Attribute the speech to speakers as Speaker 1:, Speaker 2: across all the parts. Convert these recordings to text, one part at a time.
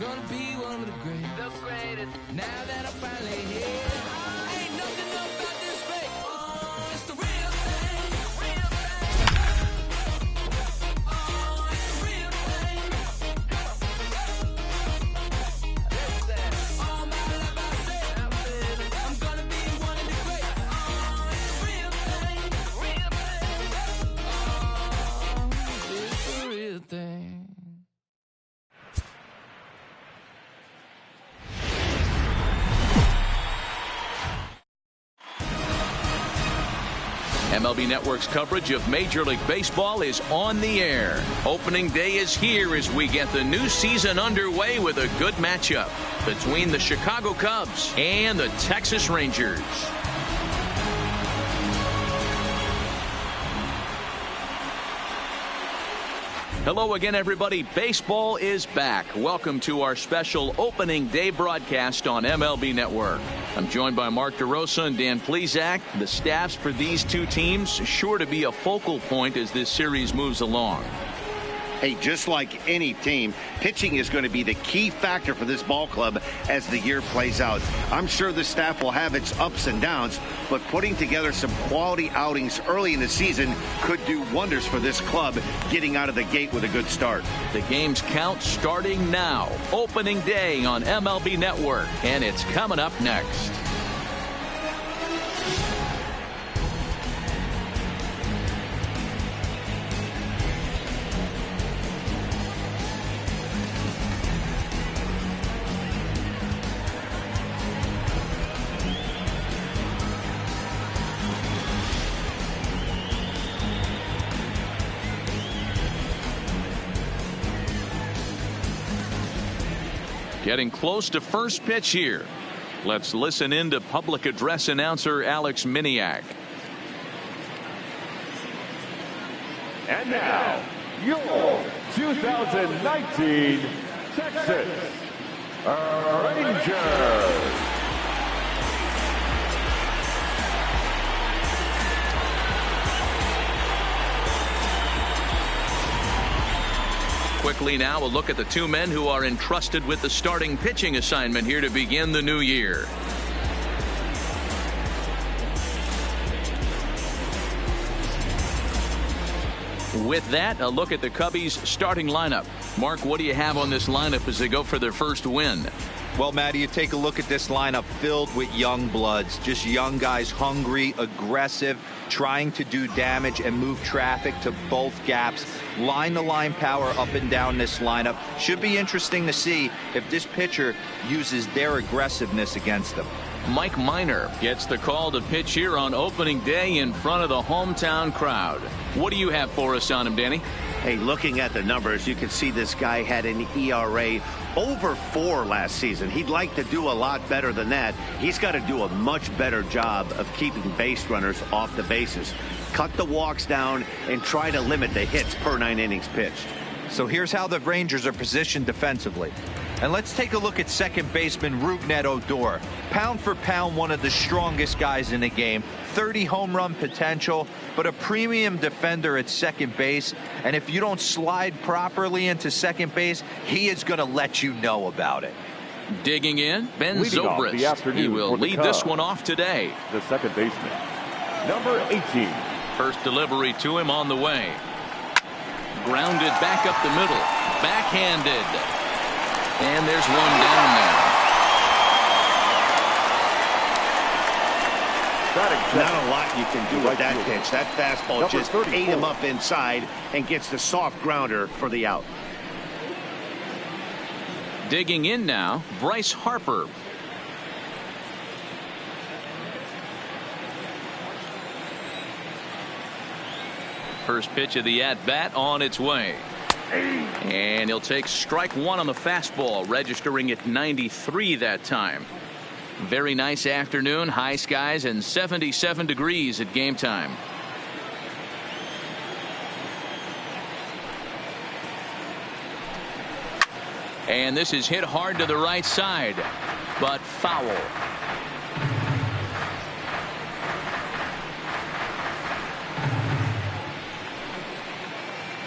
Speaker 1: gonna be one of the greatest. The greatest. Now that I'm finally here, ain't nothing about this fake. Oh, it's the real thing. Real thing. Oh, it's the real thing. All my life I said I'm gonna be one of the greatest. Oh, it's the real thing. Real thing. Oh, it's the real thing.
Speaker 2: MLB Network's coverage of Major League Baseball is on the air. Opening day is here as we get the new season underway with a good matchup between the Chicago Cubs and the Texas Rangers. Hello again, everybody. Baseball is back. Welcome to our special opening day broadcast on MLB Network. I'm joined by Mark DeRosa and Dan Plesac. The staffs for these two teams sure to be a focal point as this series moves along.
Speaker 3: Hey, just like any team, pitching is going to be the key factor for this ball club as the year plays out. I'm sure the staff will have its ups and downs, but putting together some quality outings early in the season could do wonders for this club getting out of the gate with a good start.
Speaker 2: The games count starting now. Opening day on MLB Network, and it's coming up next. Getting close to first pitch here. Let's listen in to public address announcer Alex Miniak.
Speaker 4: And now, your 2019 Texas Rangers.
Speaker 2: Quickly now, a look at the two men who are entrusted with the starting pitching assignment here to begin the new year. With that, a look at the Cubbies' starting lineup. Mark, what do you have on this lineup as they go for their first win?
Speaker 5: Well, Matty, you take a look at this lineup filled with young bloods, just young guys, hungry, aggressive, trying to do damage and move traffic to both gaps. Line-to-line power up and down this lineup. Should be interesting to see if this pitcher uses their aggressiveness against them.
Speaker 2: Mike Minor gets the call to pitch here on opening day in front of the hometown crowd. What do you have for us on him, Danny?
Speaker 3: Hey, looking at the numbers, you can see this guy had an ERA over 4 last season. He'd like to do a lot better than that. He's got to do a much better job of keeping base runners off the bases. Cut the walks down and try to limit the hits per 9 innings pitched.
Speaker 5: So here's how the Rangers are positioned defensively. And let's take a look at second baseman Rougned Odor. Pound for pound, one of the strongest guys in the game. 30 home run potential, but a premium defender at second base. And if you don't slide properly into second base, he is going to let you know about it.
Speaker 2: Digging in, Ben
Speaker 4: Leading off the
Speaker 2: Zobrist.
Speaker 4: afternoon
Speaker 2: He will
Speaker 4: for the
Speaker 2: lead
Speaker 4: Cubs,
Speaker 2: this one off today.
Speaker 4: The second baseman, number 18.
Speaker 2: First delivery to him on the way. Grounded back up the middle. Backhanded. And there's one down there.
Speaker 3: Not a lot you can do with that pitch. That fastball just ate him up inside and gets the soft grounder for the out.
Speaker 2: Digging in now, Bryce Harper. First pitch of the at-bat on its way. And he'll take strike one on the fastball, registering at 93 that time. Very nice afternoon, high skies and 77 degrees at game time. And this is hit hard to the right side, but foul.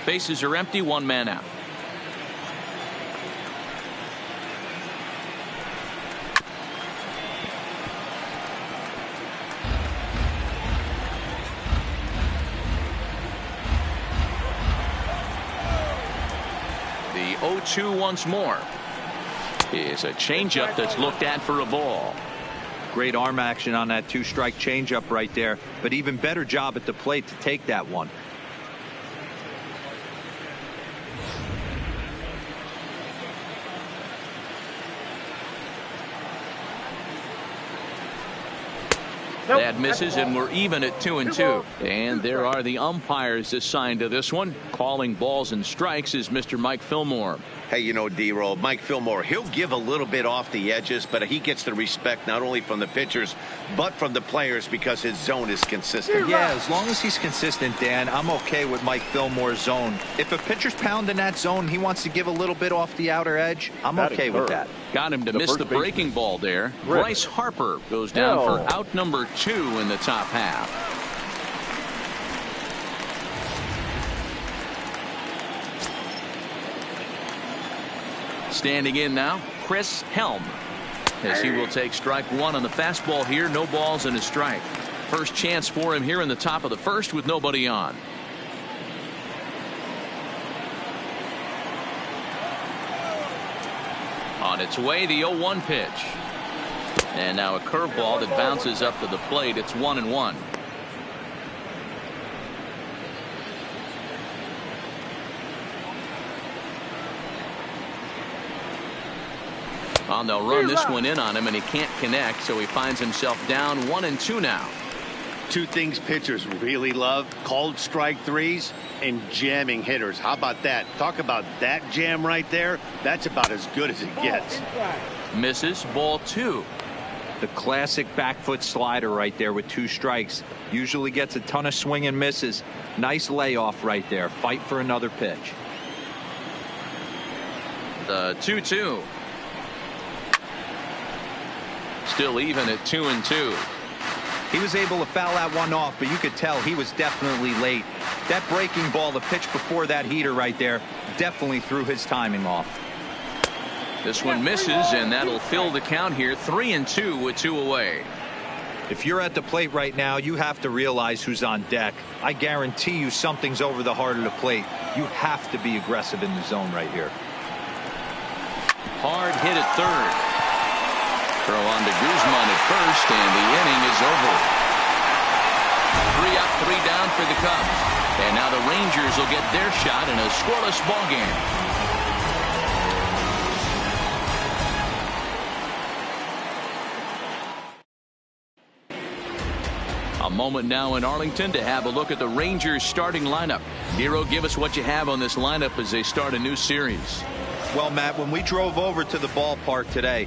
Speaker 2: Bases are empty, one man out. 0-2 once more. Is a changeup that's looked at for a ball.
Speaker 5: Great arm action on that 2-strike changeup right there, but even better job at the plate to take that one.
Speaker 2: That misses, and we're even at 2-2. And there are the umpires assigned to this one. Calling balls and strikes is Mr. Mike Fillmore.
Speaker 3: Hey, you know, D-Roll, Mike Fillmore, he'll give a little bit off the edges, but he gets the respect not only from the pitchers, but from the players because his zone is consistent.
Speaker 5: Yeah, as long as he's consistent, Dan, I'm okay with Mike Fillmore's zone. If a pitcher's pounding that zone, he wants to give a little bit off the outer edge, I'm okay with that.
Speaker 2: Got him to miss the breaking ball there. Bryce Harper goes down for out number 2 in the top half. Standing in now, Chris Helm, as he will take strike 1 on the fastball here. No balls and a strike. First chance for him here in the top of the first with nobody on. On its way, the 0-1 pitch. And now a curveball that bounces up to the plate. It's 1-1. And they'll run this one in on him, and he can't connect, so he finds himself down 1-2 now.
Speaker 3: Two things pitchers really love: called strike threes and jamming hitters. How about that? Talk about that jam right there. That's about as good as it gets.
Speaker 2: Misses, ball 2.
Speaker 5: The classic back foot slider right there with 2 strikes. Usually gets a ton of swing and misses. Nice layoff right there. Fight for another pitch.
Speaker 2: The 2-2. Still even at 2-2.
Speaker 5: He was able to foul that one off, but you could tell he was definitely late. That breaking ball, the pitch before that heater right there, definitely threw his timing off.
Speaker 2: This one misses, and that'll fill the count here. 3-2 with 2 away.
Speaker 5: If you're at the plate right now, you have to realize who's on deck. I guarantee you something's over the heart of the plate. You have to be aggressive in the zone right here.
Speaker 2: Hard hit at third. Throw on to Guzman at first, and the inning is over. 3 up, 3 down for the Cubs. And now the Rangers will get their shot in a scoreless ball game. A moment now in Arlington to have a look at the Rangers starting lineup. Nero, give us what you have on this lineup as they start a new series.
Speaker 5: Well, Matt, when we drove over to the ballpark today,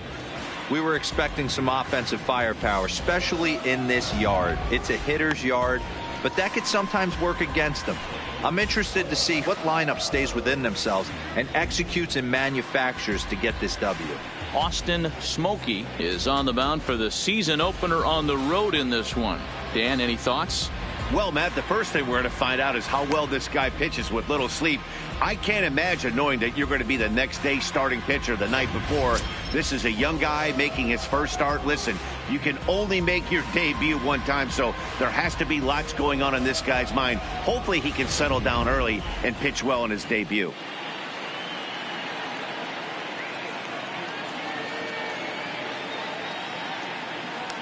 Speaker 5: we were expecting some offensive firepower, especially in this yard. It's a hitter's yard, but that could sometimes work against them. I'm interested to see what lineup stays within themselves and executes and manufactures to get this W.
Speaker 2: Austin Smokey is on the mound for the season opener on the road in this one. Dan, any thoughts?
Speaker 3: Well, Matt, the first thing we're going to find out is how well this guy pitches with little sleep. I can't imagine knowing that you're going to be the next day starting pitcher the night before. This is a young guy making his first start. Listen, you can only make your debut one time, so there has to be lots going on in this guy's mind. Hopefully he can settle down early and pitch well in his debut.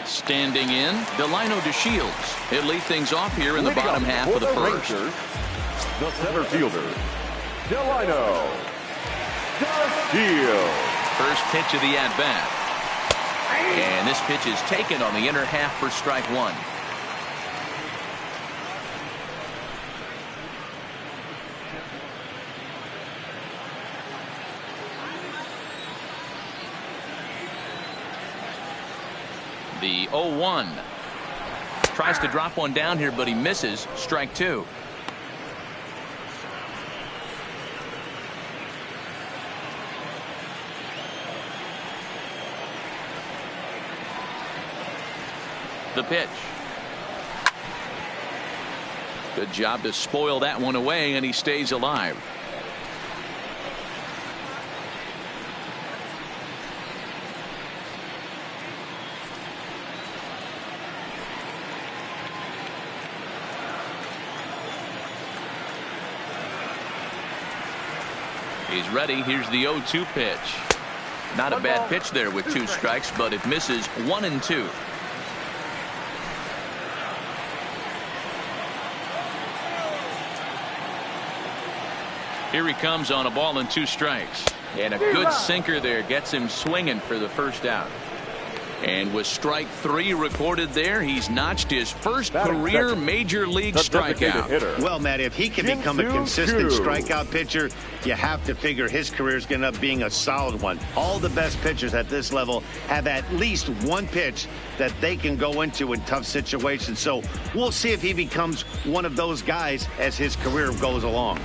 Speaker 2: Standing in, Delino DeShields. He'll lead things off here in the bottom half of the first.
Speaker 4: Rangers, the center fielder, Delino DeShields.
Speaker 2: First pitch of the at-bat. And this pitch is taken on the inner half for strike 1. The 0-1. Tries to drop one down here, but he misses. Strike 2. The pitch. Good job to spoil that one away, and he stays alive. He's ready. Here's the 0-2 pitch. Not a bad pitch there with 2 strikes, but it misses 1-2. Here he comes on a ball and 2 strikes. And a good sinker there gets him swinging for the first out. And with strike 3 recorded there, he's notched his first career major league strikeout.
Speaker 3: Well, Matt, if he can become a consistent strikeout pitcher, you have to figure his career is going to end up being a solid one. All the best pitchers at this level have at least one pitch that they can go into in tough situations. So we'll see if he becomes one of those guys as his career goes along.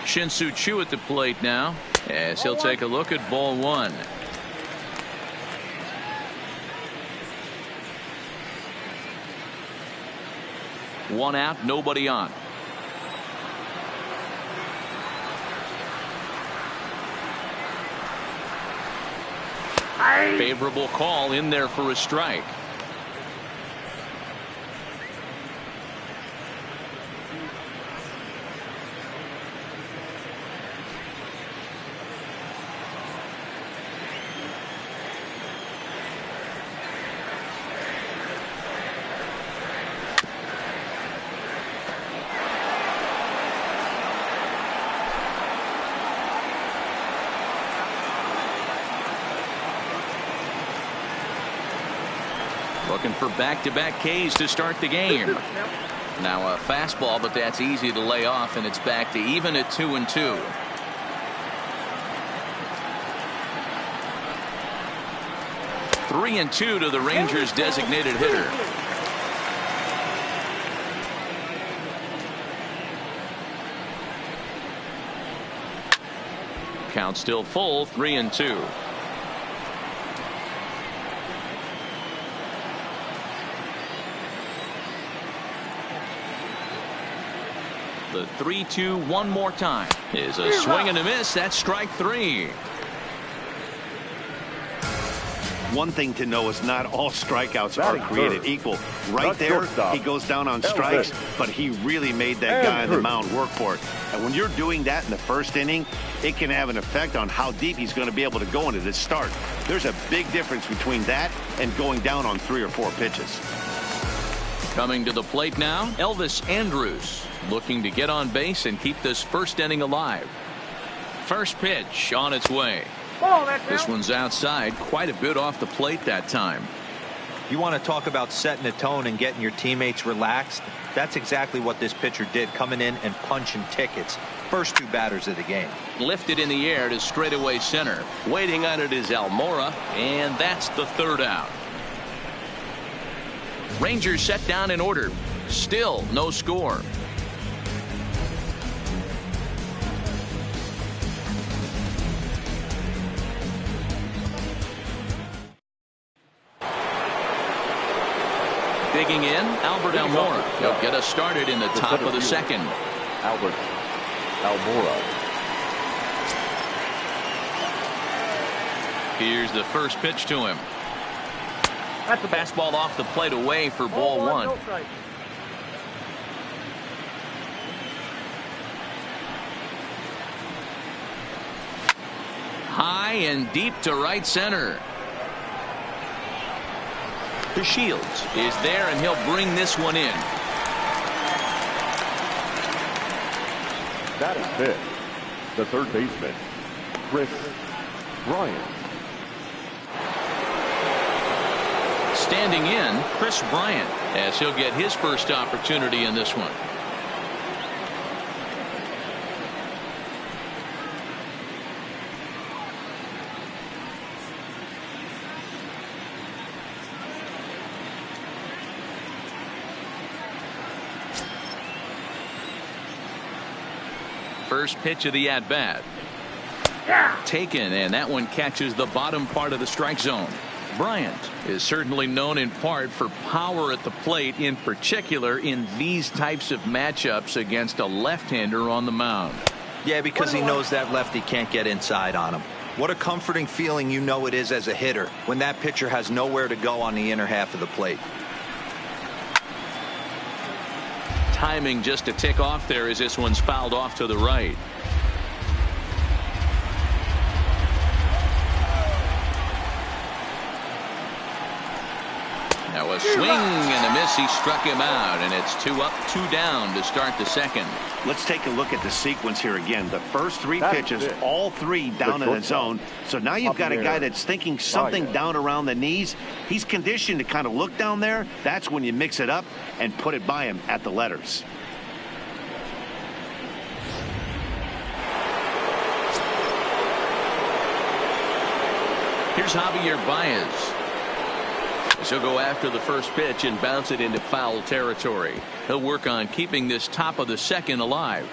Speaker 2: Shin-Soo Choo at the plate now as he'll take a look at ball 1. One out, nobody on. Favorable call in there for a strike. Looking for back-to-back Ks to start the game. Now a fastball, but that's easy to lay off, and it's back to even at 2-2. Three and 2 to the Rangers' designated hitter. Count still full, 3-2. The 3-2 one more time is a swing and a miss. That's strike 3.
Speaker 3: One thing to know is not all strikeouts are created equal. Right there, he goes down on strikes, but he really made that guy on the mound work for it. And when you're doing that in the first inning, it can have an effect on how deep he's going to be able to go into this start. There's a big difference between that and going down on 3 or 4 pitches.
Speaker 2: Coming to the plate now, Elvis Andrus looking to get on base and keep this first inning alive. First pitch on its way. This one's outside, quite a bit off the plate that time.
Speaker 5: You want to talk about setting the tone and getting your teammates relaxed? That's exactly what this pitcher did, coming in and punching tickets. First 2 batters of the game.
Speaker 2: Lifted in the air to straightaway center. Waiting on it is Almora, and that's the 3rd out. Rangers set down in order. Still no score. Digging in, Albert Almora. He'll get us started in the top of the second.
Speaker 4: Albert Almora.
Speaker 2: Here's the first pitch to him. That's the fastball off the plate away for ball 1. High and deep to right center. The Shields is there, and he'll bring this one in.
Speaker 4: That is it. The third baseman, Chris Bryant.
Speaker 2: Standing in, Chris Bryant, as he'll get his first opportunity in this one. First pitch of the at-bat. Taken, and that one catches the bottom part of the strike zone. Bryant is certainly known in part for power at the plate, in particular in these types of matchups against a left-hander on the mound.
Speaker 5: Yeah, because he knows that lefty can't get inside on him. What a comforting feeling you know it is as a hitter when that pitcher has nowhere to go on the inner half of the plate.
Speaker 2: timing just to tick off there as this one's fouled off to the right. Now a swing and a miss. He struck him out, and it's 2 up, 2 down to start the second.
Speaker 3: Let's take a look at the sequence here again. The first 3 pitches, all 3 down in the zone. So now you've got a guy that's thinking something down around the knees. He's conditioned to kind of look down there. That's when you mix it up and put it by him at the letters.
Speaker 2: Here's Javier Baez. He'll go after the first pitch and bounce it into foul territory. He'll work on keeping this top of the second alive.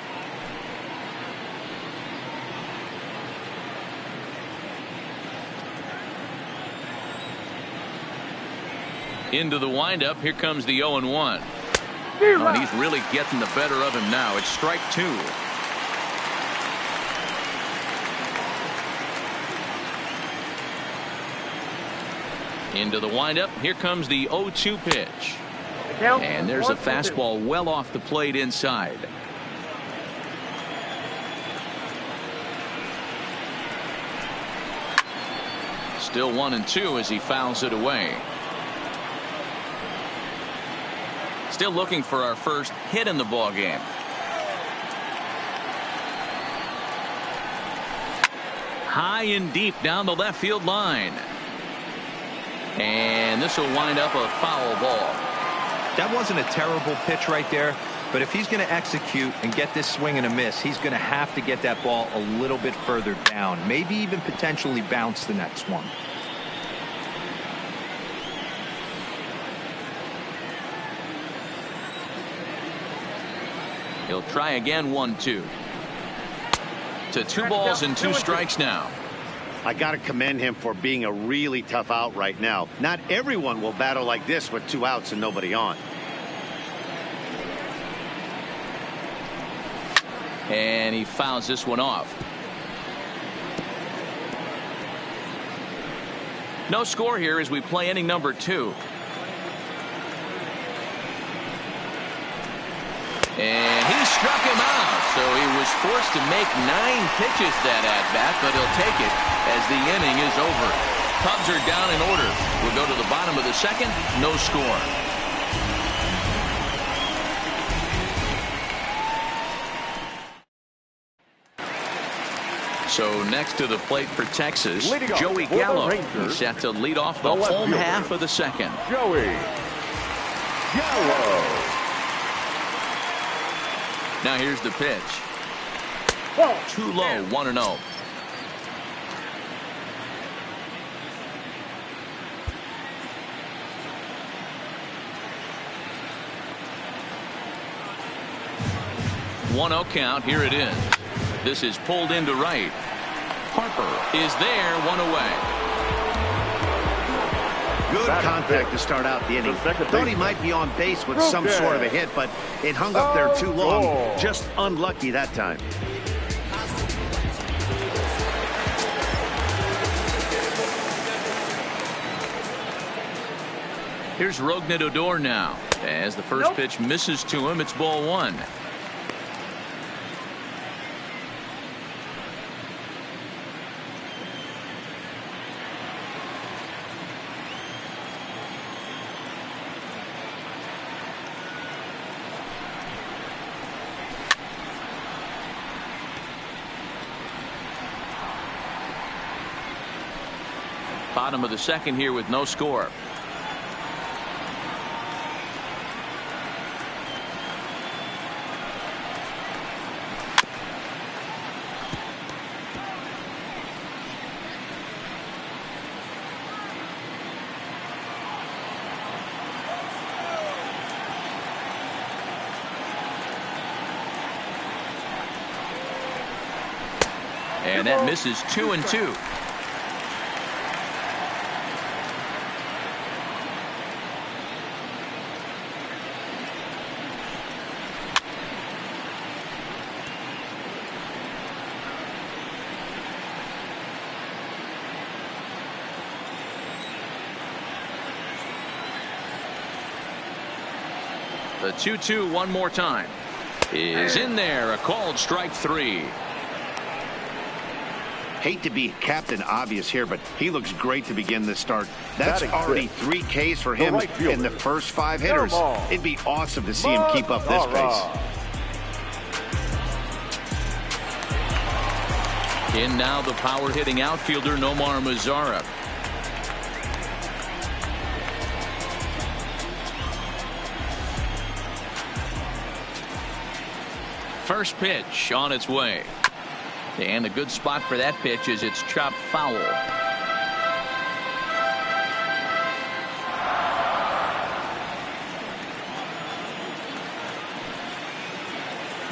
Speaker 2: Into the windup. Here comes the 0-1. Oh, and he's really getting the better of him now. It's strike 2. Into the windup. Here comes the 0-2 pitch. And there's a fastball well off the plate inside. Still 1-2 as he fouls it away. Still looking for our first hit in the ball game. High and deep down the left field line. And this will wind up a foul ball.
Speaker 5: That wasn't a terrible pitch right there, but if he's going to execute and get this swing and a miss, he's going to have to get that ball a little bit further down, maybe even potentially bounce the next one.
Speaker 2: He'll try again. 1-2 to 2 balls and 2 strikes now.
Speaker 3: I got to commend him for being a really tough out right now. Not everyone will battle like this with 2 outs and nobody on.
Speaker 2: And he fouls this one off. No score here as we play inning number 2. And he struck him out, so he was forced to make 9 pitches that at bat, but he'll take it as the inning is over. Cubs are down in order. We'll go to the bottom of the second. No score. So next to the plate for Texas, Joey Gallo. He's set to lead off the home half of the second.
Speaker 4: Joey Gallo.
Speaker 2: Now here's the pitch. Too low. 1-0. One-0 count. Here it is. This is pulled into right. Harper is there. 1 away.
Speaker 3: Good contact to start out the inning. Thought he might be on base with some sort of a hit, but it hung up there too long. Just unlucky that time.
Speaker 2: Here's Rougned Odor now. As the first pitch misses to him, it's ball 1. Bottom of the second here with no score. And that misses 2-2. The 2-2 one more time is in there. A called strike 3.
Speaker 3: Hate to be Captain Obvious here, but he looks great to begin this start. That's already 3 Ks for him in the first 5 hitters. It'd be awesome to see him keep up this pace.
Speaker 2: In now the power hitting outfielder Nomar Mazara. First pitch on its way. And a good spot for that pitch is it's chopped foul.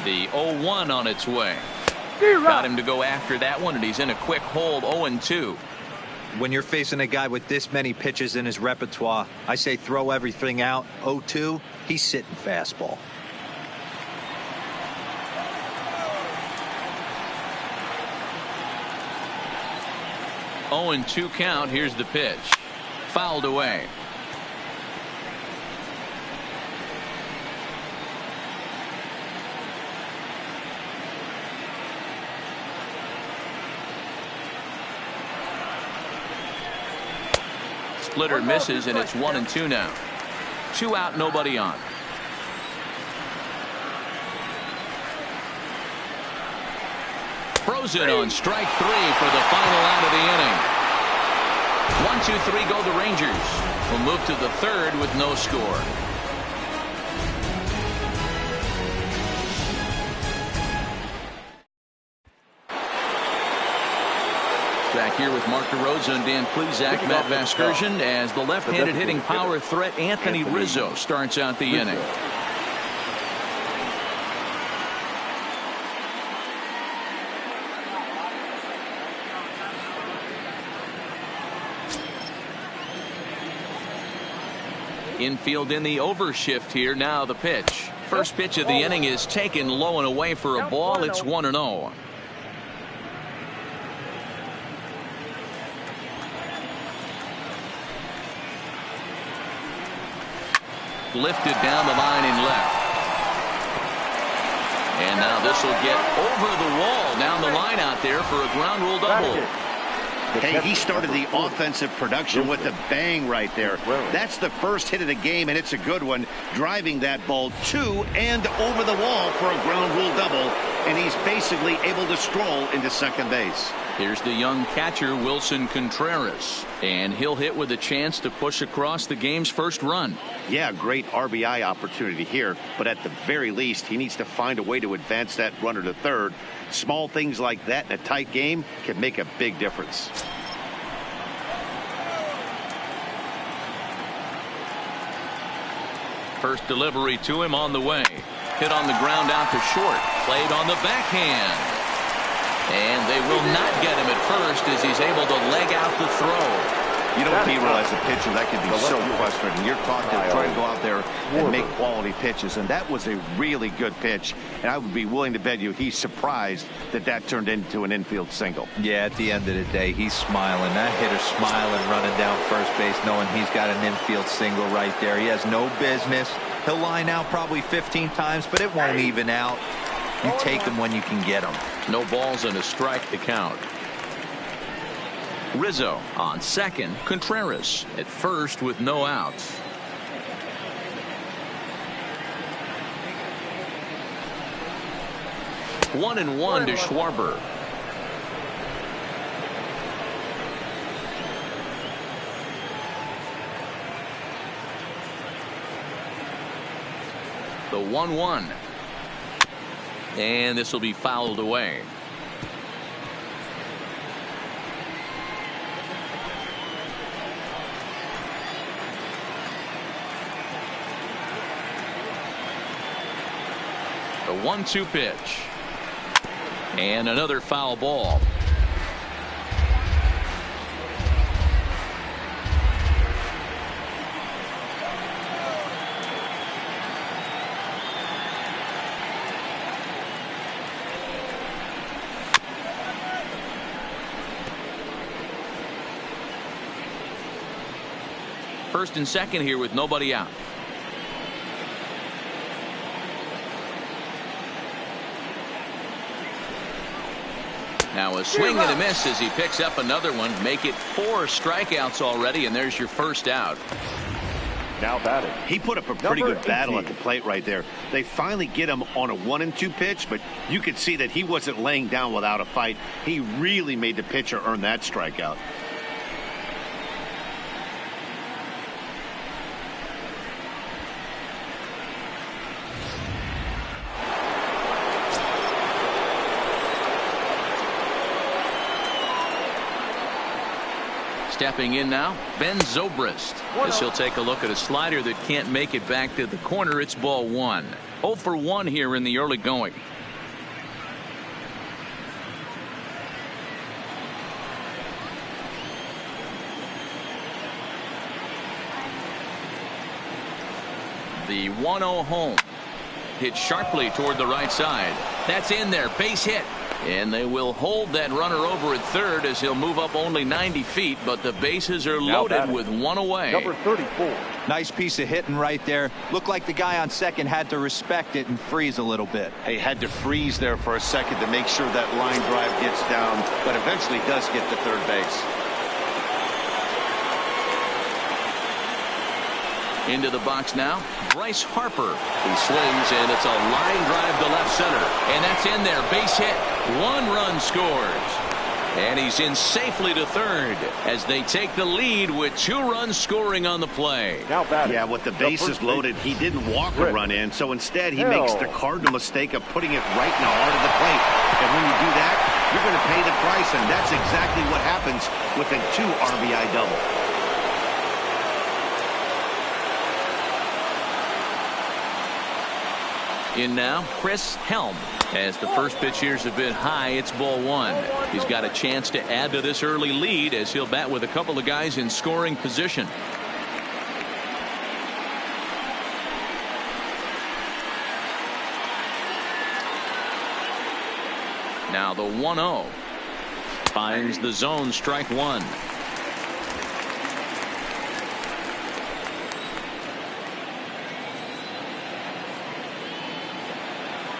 Speaker 2: The 0-1 on its way. Got him to go after that one, and he's in a quick hold. 0-2.
Speaker 5: When you're facing a guy with this many pitches in his repertoire, I say throw everything out. 0-2, he's sitting fastball.
Speaker 2: 0-2 count. Here's the pitch. Fouled away. Splitter misses, and it's 1-2 now. 2 out, nobody on. Frozen on strike 3 for the final out of the inning. 1-2-3 go the Rangers. Will move to the 3rd with no score. Back here with Mark DeRosa and Dan Plesac, Matt Vasgersian, as the left-handed hitting power threat Anthony Rizzo starts out the inning. Infield in the overshift here. Now the pitch. First pitch of the inning is taken low and away for a ball. It's 1-0. Lifted down the line in left. And now this will get over the wall down the line out there for a ground rule double.
Speaker 3: Hey, he started the offensive production with a bang right there. That's the first hit of the game, and it's a good one. Driving that ball to and over the wall for a ground rule double, and he's basically able to stroll into second base.
Speaker 2: Here's the young catcher, Wilson Contreras, and he'll hit with a chance to push across the game's first run.
Speaker 3: Yeah, great RBI opportunity here, but at the very least, he needs to find a way to advance that runner to third. Small things like that in a tight game can make a big difference.
Speaker 2: First delivery to him on the way. Hit on the ground out to short. Played on the backhand. And they will not get him at first as he's able to leg out the throw.
Speaker 3: You know, B-roll as a pitcher, that can be so frustrating. You're taught to try to go out there and make quality pitches, and that was a really good pitch. And I would be willing to bet you he's surprised that that turned into an infield single.
Speaker 5: Yeah, at the end of the day, he's smiling. That hitter's smiling, running down first base, knowing he's got an infield single right there. He has no business. He'll line out probably 15 times, but it won't even out. You take them when you can get them.
Speaker 2: No balls and a strike to count. Rizzo on second. Contreras at first with no outs. One and one to Schwarber. The 1-1. And this will be fouled away. The 1-2 pitch. And another foul ball. First and second here with nobody out. Now a swing and a miss as he picks up another one. Make it 4 strikeouts already, and there's your first out.
Speaker 4: Now batting.
Speaker 3: He put up a pretty good battle at the plate right there. They finally get him on a 1-2 pitch, but you could see that he wasn't laying down without a fight. He really made the pitcher earn that strikeout.
Speaker 2: Stepping in now, Ben Zobrist. As he'll take a look at a slider that can't make it back to the corner. It's ball 1. 0 for 1 here in the early going. The 1-0 home. Hit sharply toward the right side. That's in there. Base hit. And they will hold that runner over at third as he'll move up only 90 feet, but the bases are loaded with 1 away.
Speaker 4: Number 34.
Speaker 5: Nice piece of hitting right there. Looked like the guy on second had to respect it and freeze a little bit.
Speaker 3: He had to freeze there for a second to make sure that line drive gets down, but eventually does get to third base.
Speaker 2: Into the box now, Bryce Harper. He swings, and it's a line drive to left center. And that's in there. Base hit. 1 run scores. And he's in safely to third as they take the lead with 2 runs scoring on the play.
Speaker 4: Now batting.
Speaker 3: Yeah, with the bases loaded, he didn't walk a run in, so instead he makes the cardinal mistake of putting it right in the heart of the plate. And when you do that, you're going to pay the price, and that's exactly what happens with a 2 RBI double.
Speaker 2: In now, Chris Helm. As the first pitch here's a bit high, it's ball 1. He's got a chance to add to this early lead as he'll bat with a couple of guys in scoring position. Now the 1-0 finds the zone, strike 1.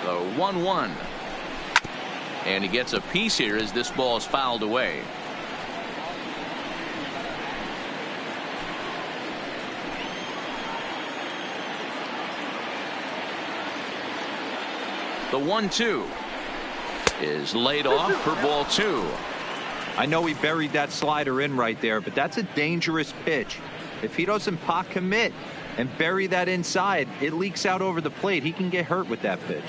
Speaker 2: The 1-1. And he gets a piece here as this ball is fouled away. The 1-2 is laid off for ball 2.
Speaker 5: I know he buried that slider in right there, but that's a dangerous pitch. If he doesn't pot commit and bury that inside, it leaks out over the plate. He can get hurt with that pitch.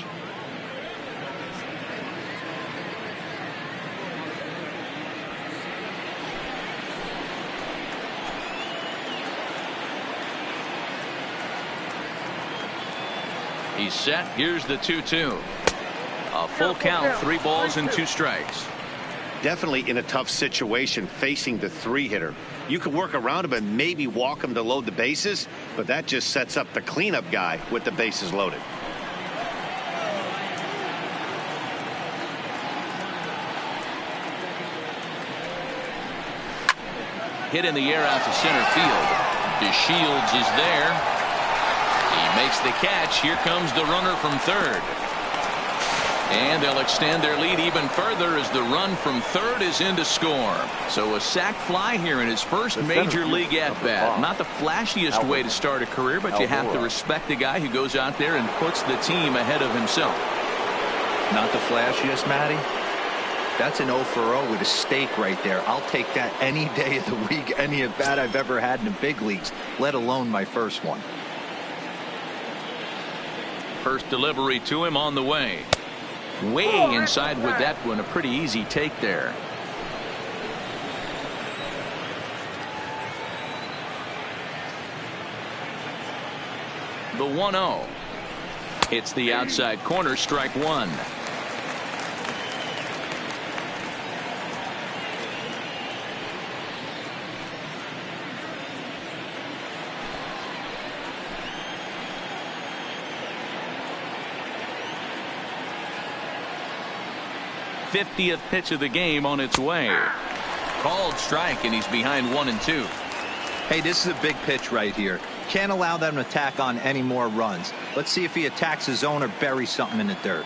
Speaker 2: He's set. Here's the 2-2. A full count, 3 balls and 2 strikes.
Speaker 3: Definitely in a tough situation facing the 3-hitter. You can work around him and maybe walk him to load the bases, but that just sets up the cleanup guy with the bases loaded.
Speaker 2: Hit in the air out to center field. DeShields is there. He makes the catch. Here comes the runner from third. And they'll extend their lead even further as the run from third is in to score. So a sac fly here in his first major league at-bat. Not the flashiest way to start a career, but you have to respect the guy who goes out there and puts the team ahead of himself.
Speaker 5: Not the flashiest, Matty? That's an 0 for 0 with a stake right there. I'll take that any day of the week, any at-bat I've ever had in the big leagues, let alone my first one.
Speaker 2: First delivery to him on the way. Way inside with that one. A pretty easy take there. The 1-0. Hits the outside corner, strike 1. '50th pitch of the game on its way. Called strike, and he's behind 1 and 2.
Speaker 5: Hey, this is a big pitch right here. Can't allow them to attack on any more runs. Let's see if he attacks his zone or buries something in the dirt.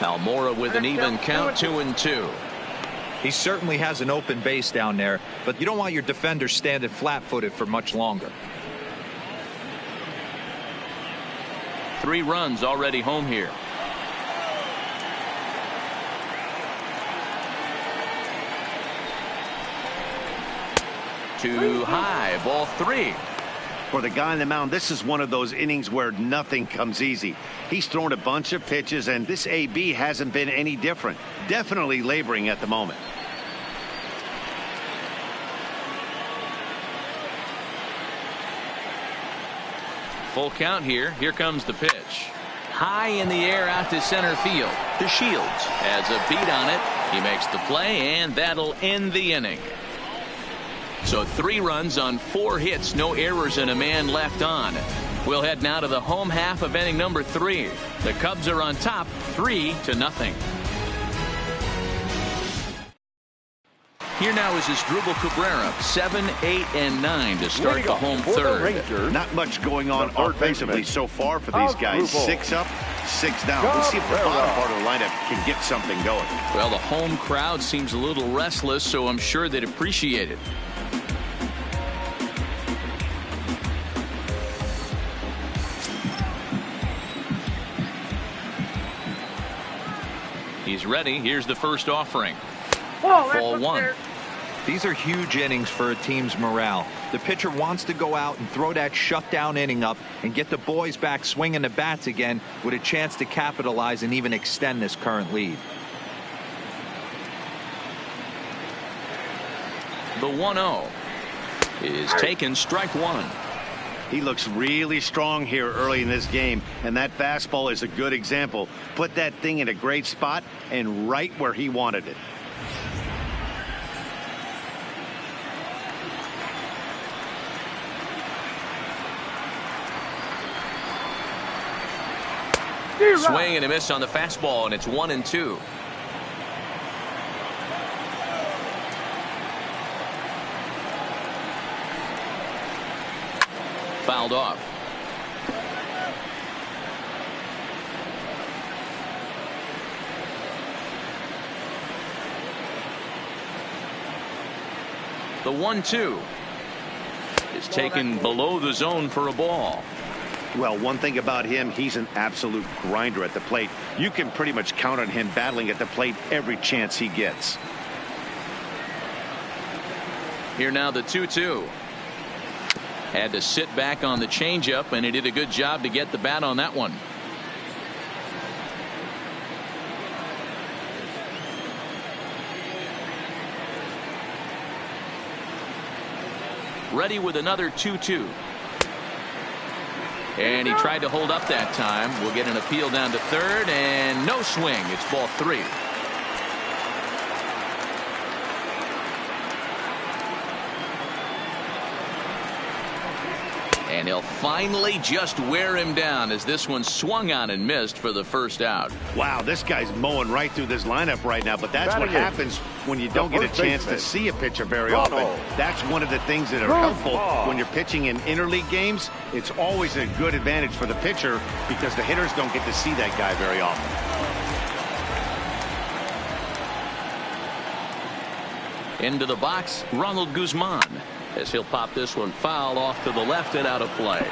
Speaker 2: Almora with an even count, 2-2.
Speaker 5: He certainly has an open base down there, but you don't want your defender standing flat-footed for much longer.
Speaker 2: 3 runs already home here. Too high, ball 3.
Speaker 3: For the guy on the mound, this is one of those innings where nothing comes easy. He's thrown a bunch of pitches, and this AB hasn't been any different. Definitely laboring at the moment.
Speaker 2: Full count here. Here comes the pitch. High in the air out to center field. To Shields has a beat on it. He makes the play, and that'll end the inning. So 3 runs on 4 hits, no errors, and a man left on. We'll head now to the home half of inning number 3. The Cubs are on top, 3-0. Here now is Asdrubal Cabrera, 7, 8, and 9 to start the home third.
Speaker 3: Not much going on offensively so far for these guys. 6 up, 6 down. We'll see if the bottom part of the lineup can get something going.
Speaker 2: Well, the home crowd seems a little restless, so I'm sure they'd appreciate it. He's ready. Here's the first offering. Ball 1.
Speaker 5: These are huge innings for a team's morale. The pitcher wants to go out and throw that shutdown inning up and get the boys back swinging the bats again with a chance to capitalize and even extend this current lead.
Speaker 2: The 1-0 is taken, strike 1.
Speaker 3: He looks really strong here early in this game, and that fastball is a good example. Put that thing in a great spot and right where he wanted it.
Speaker 2: Swing and a miss on the fastball, and it's 1-2. Fouled off. The 1-2 is taken below the zone for a ball.
Speaker 3: Well, one thing about him, he's an absolute grinder at the plate. You can pretty much count on him battling at the plate every chance he gets.
Speaker 2: Here now the 2-2. Had to sit back on the changeup, and he did a good job to get the bat on that one. Ready with another 2-2. And he tried to hold up that time. We'll get an appeal down to third, and no swing. It's ball 3. And he'll finally just wear him down as this one swung on and missed for the first out.
Speaker 3: Wow, this guy's mowing right through this lineup right now, but that's what happens when you don't get a chance to see a pitcher very often. That's one of the things that are helpful when you're pitching in interleague games. It's always a good advantage for the pitcher because the hitters don't get to see that guy very often.
Speaker 2: Into the box, Ronald Guzman, as he'll pop this one foul off to the left and out of play.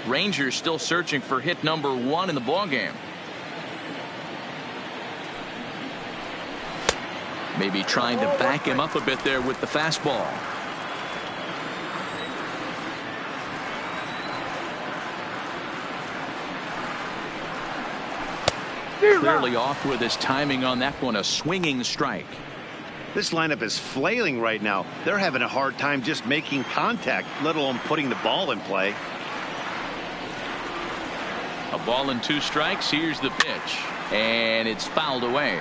Speaker 2: Rangers still searching for hit number 1 in the ballgame. Maybe trying to back him up a bit there with the fastball. Clearly off with his timing on that one, a swinging strike.
Speaker 3: This lineup is flailing right now. They're having a hard time just making contact, let alone putting the ball in play.
Speaker 2: A ball and 2 strikes. Here's the pitch, and it's fouled away.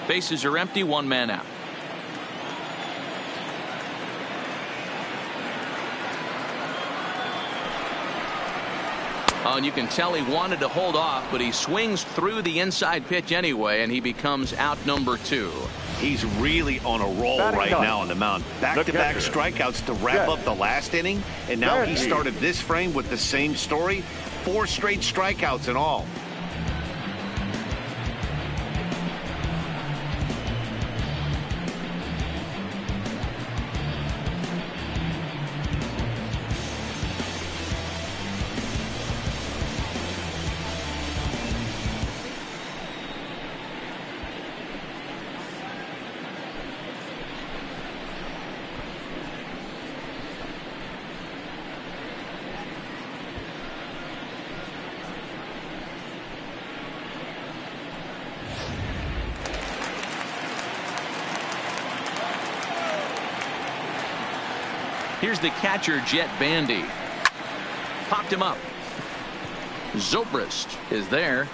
Speaker 2: Bases are empty, 1 man out. Oh, and you can tell he wanted to hold off, but he swings through the inside pitch anyway, and he becomes out number 2.
Speaker 3: He's really on a roll right now on the mound. Back-to-back strikeouts to wrap up the last inning, and now he started this frame with the same story. 4 straight strikeouts in all.
Speaker 2: Here's the catcher, Jet Bandy. Popped him up. Zobrist is there.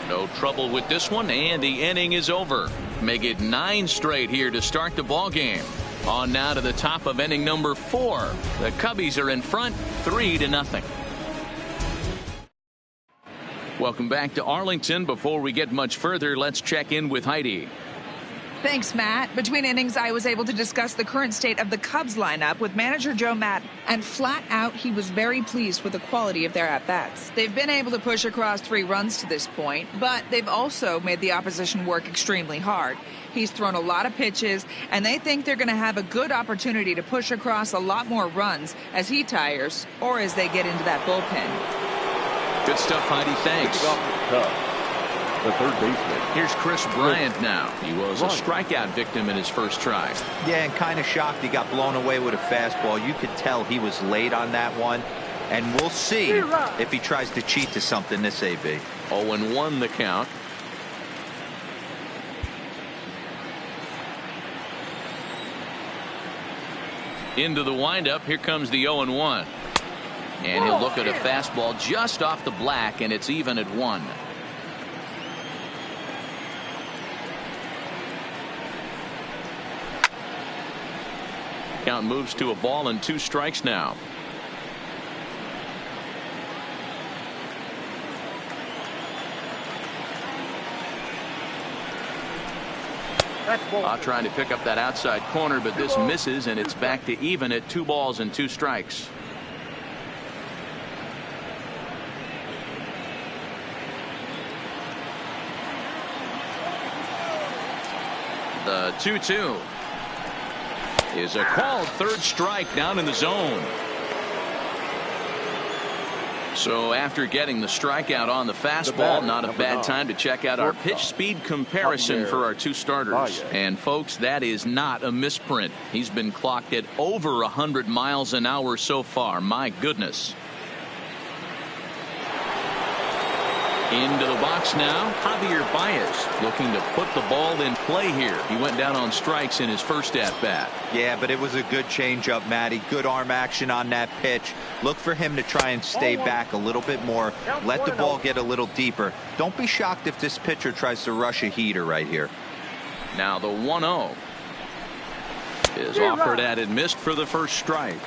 Speaker 2: No trouble with this one, and the inning is over. Make it 9 straight here to start the ball game. On now to the top of inning number 4. The Cubbies are in front, 3-0. Welcome back to Arlington. Before we get much further, let's check in with Heidi.
Speaker 6: Thanks, Matt. Between innings, I was able to discuss the current state of the Cubs lineup with manager Joe Matt, and flat out, he was very pleased with the quality of their at-bats. They've been able to push across 3 runs to this point, but they've also made the opposition work extremely hard. He's thrown a lot of pitches, and they think they're going to have a good opportunity to push across a lot more runs as he tires or as they get into that bullpen.
Speaker 2: Good stuff, Heidi. Thanks.
Speaker 4: The third baseman.
Speaker 2: Here's Chris Bryant now. He was a strikeout victim in his first try.
Speaker 5: Yeah, and kind of shocked he got blown away with a fastball. You could tell he was late on that one. And we'll see if he tries to cheat to something this AB.
Speaker 2: 0-1 the count. Into the windup. Here comes the 0-1. And he'll look at a fastball just off the black, and it's even at 1. Count moves to a ball and 2 strikes now. Trying to pick up that outside corner, but this misses, and it's back to even at 2 balls and 2 strikes. The 2-2 is a called third strike down in the zone. So after getting the strikeout on the fastball, not a bad time to check out our pitch speed comparison for our 2 starters. And folks, that is not a misprint. He's been clocked at over 100 miles an hour so far. My goodness. Into the box now, Javier Baez looking to put the ball in play here. He went down on strikes in his first at-bat.
Speaker 5: Yeah, but it was a good changeup, Matty. Good arm action on that pitch. Look for him to try and stay back a little bit more. Let the ball get a little deeper. Don't be shocked if this pitcher tries to rush a heater right here.
Speaker 2: Now the 1-0 is offered at and missed for the first strike.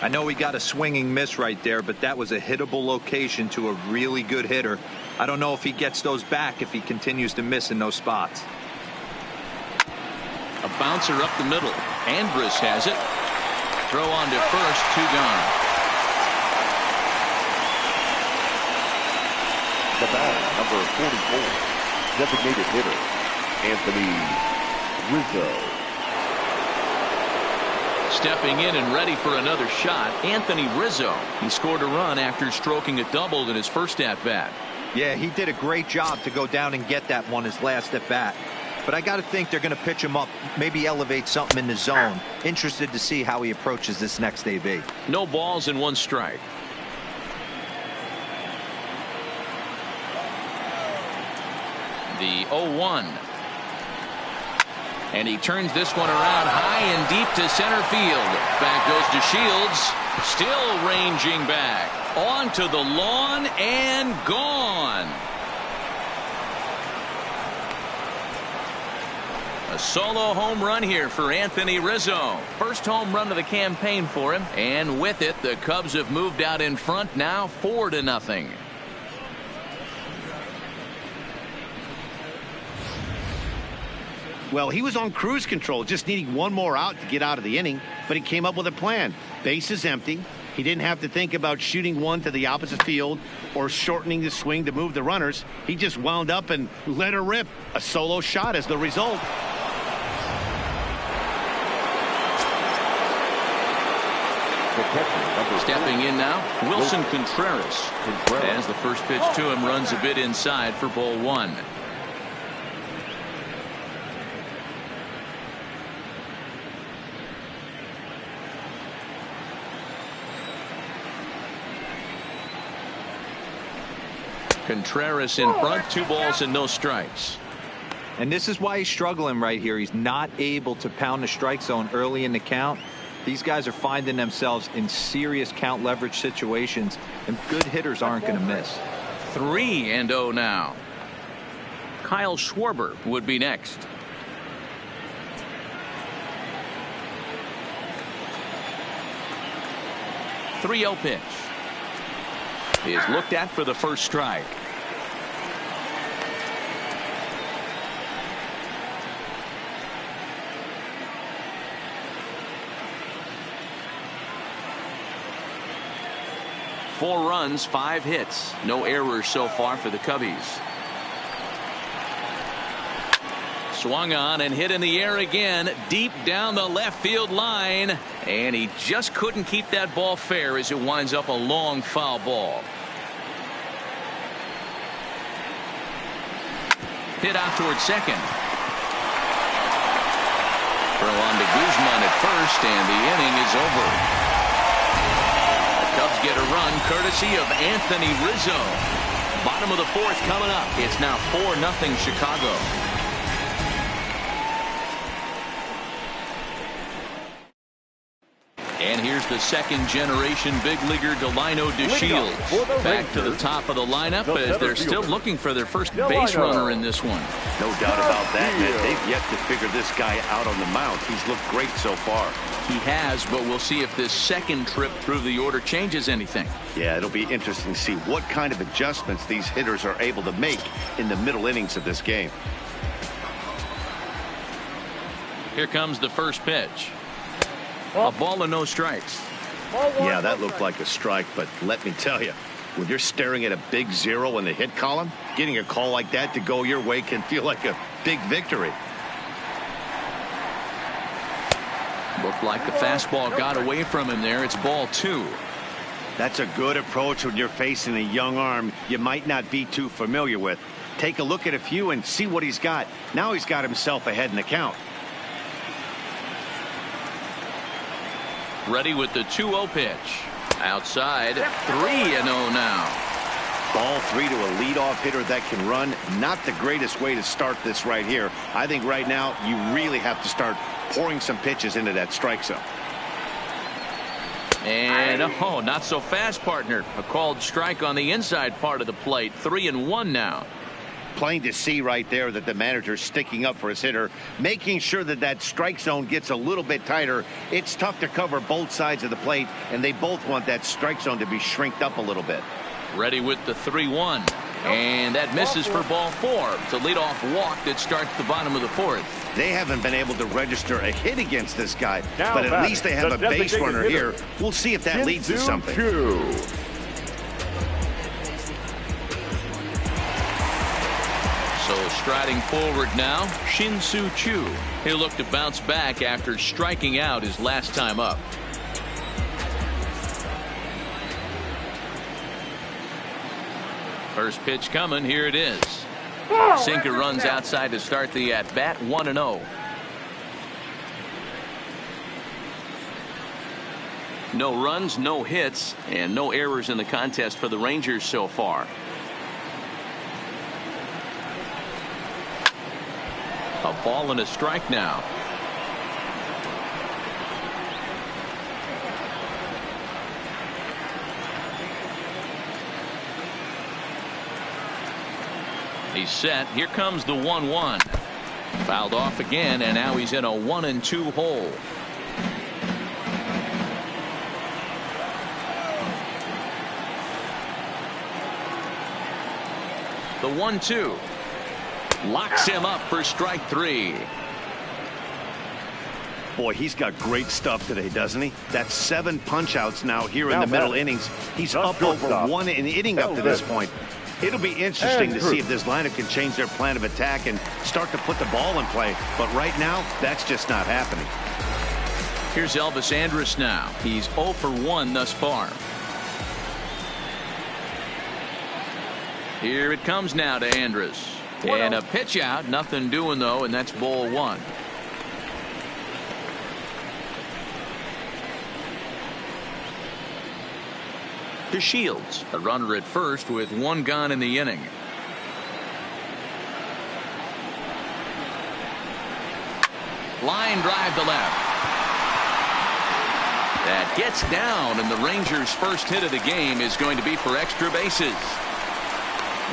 Speaker 5: I know he got a swinging miss right there, but that was a hittable location to a really good hitter. I don't know if he gets those back if he continues to miss in those spots.
Speaker 2: A bouncer up the middle. Andrus has it. Throw on to first, 2 gone.
Speaker 4: The batter, number 44, designated hitter, Anthony Rizzo.
Speaker 2: Stepping in and ready for another shot, Anthony Rizzo. He scored a run after stroking a double in his first at-bat.
Speaker 5: Yeah, he did a great job to go down and get that one his last at-bat. But I got to think they're going to pitch him up, maybe elevate something in the zone. Interested to see how he approaches this next AB.
Speaker 2: No balls and 1 strike. The 0-1. And he turns this one around high and deep to center field. Back goes to Shields. Still ranging back. Onto the lawn and gone. A A solo home run here for Anthony Rizzo. First home run of the campaign for him. And with it, the Cubs have moved out in front now 4-0.
Speaker 3: Well, he was on cruise control, just needing one more out to get out of the inning, but he came up with a plan. Bases empty. He didn't have to think about shooting one to the opposite field or shortening the swing to move the runners. He just wound up and let her rip. A solo shot as the result.
Speaker 2: Stepping in now, Wilson Contreras. As the first pitch to him runs a bit inside for ball 1. Contreras in front, 2 balls and no strikes.
Speaker 5: And this is why he's struggling right here. He's not able to pound the strike zone early in the count. These guys are finding themselves in serious count leverage situations, and good hitters aren't going to miss.
Speaker 2: 3-0 now. Kyle Schwarber would be next. .30 pitch is looked at for the first strike. Four runs, 5 hits, no errors so far for the Cubbies. Swung on and hit in the air again, deep down the left field line, and he just couldn't keep that ball fair as it winds up a long foul ball. Hit out towards second. Throw on to Guzman at first, and the inning is over. Cubs get a run courtesy of Anthony Rizzo. Bottom of the 4th coming up. It's now 4-0 Chicago. And here's the second-generation big leaguer Delino DeShields. Back to the top of the lineup as they're still looking for their first base runner in this one.
Speaker 3: No doubt about that, man. They've yet to figure this guy out on the mound. He's looked great so far.
Speaker 2: He has, but we'll see if this second trip through the order changes anything.
Speaker 3: Yeah, it'll be interesting to see what kind of adjustments these hitters are able to make in the middle innings of this game.
Speaker 2: Here comes the first pitch. A ball and no strikes.
Speaker 3: Yeah, that looked like a strike, but let me tell you, when you're staring at a big 0 in the hit column, getting a call like that to go your way can feel like a big victory.
Speaker 2: Looked like the fastball got away from him there. It's ball 2.
Speaker 3: That's a good approach when you're facing a young arm you might not be too familiar with. Take a look at a few and see what he's got. Now he's got himself ahead in the count.
Speaker 2: Ready with the 2-0 pitch. Outside, 3-0 now.
Speaker 3: Ball 3 to a leadoff hitter that can run. Not the greatest way to start this right here. I think right now you really have to start pouring some pitches into that strike zone.
Speaker 2: And oh, not so fast, partner. A called strike on the inside part of the plate. 3-1 now.
Speaker 3: Plain to see right there that the manager's sticking up for his hitter, making sure that that strike zone gets a little bit tighter. It's tough to cover both sides of the plate, and they both want that strike zone to be shrinked up a little bit.
Speaker 2: Ready with the 3-1. And that misses for ball 4. It's a leadoff walk that starts the bottom of the 4th.
Speaker 3: They haven't been able to register a hit against this guy, but at least they have a base runner here. We'll see if that leads to something.
Speaker 2: So striding forward now, Shin-Soo Choo. He'll look to bounce back after striking out his last time up. First pitch coming. Here it is. Sinker runs outside to start the at-bat. 1-0. No runs, no hits, and no errors in the contest for the Rangers so far. A ball and a strike now. He's set. Here comes the 1-1. Fouled off again, and now he's in a 1-2 hole. The 1-2 locks him up for strike 3.
Speaker 3: Boy, he's got great stuff today, doesn't he? That's 7 punch-outs now here in the middle innings. He's up over 1 inning up to this point. It'll be interesting to see if this lineup can change their plan of attack and start to put the ball in play. But right now, that's just not happening.
Speaker 2: Here's Elvis Andrus now. He's 0 for 1 thus far. Here it comes now to Andrus. And a pitch out. Nothing doing, though, and that's ball 1. To Shields, a runner at first with 1 gone in the inning. Line drive to left. That gets down, and the Rangers' first hit of the game is going to be for extra bases.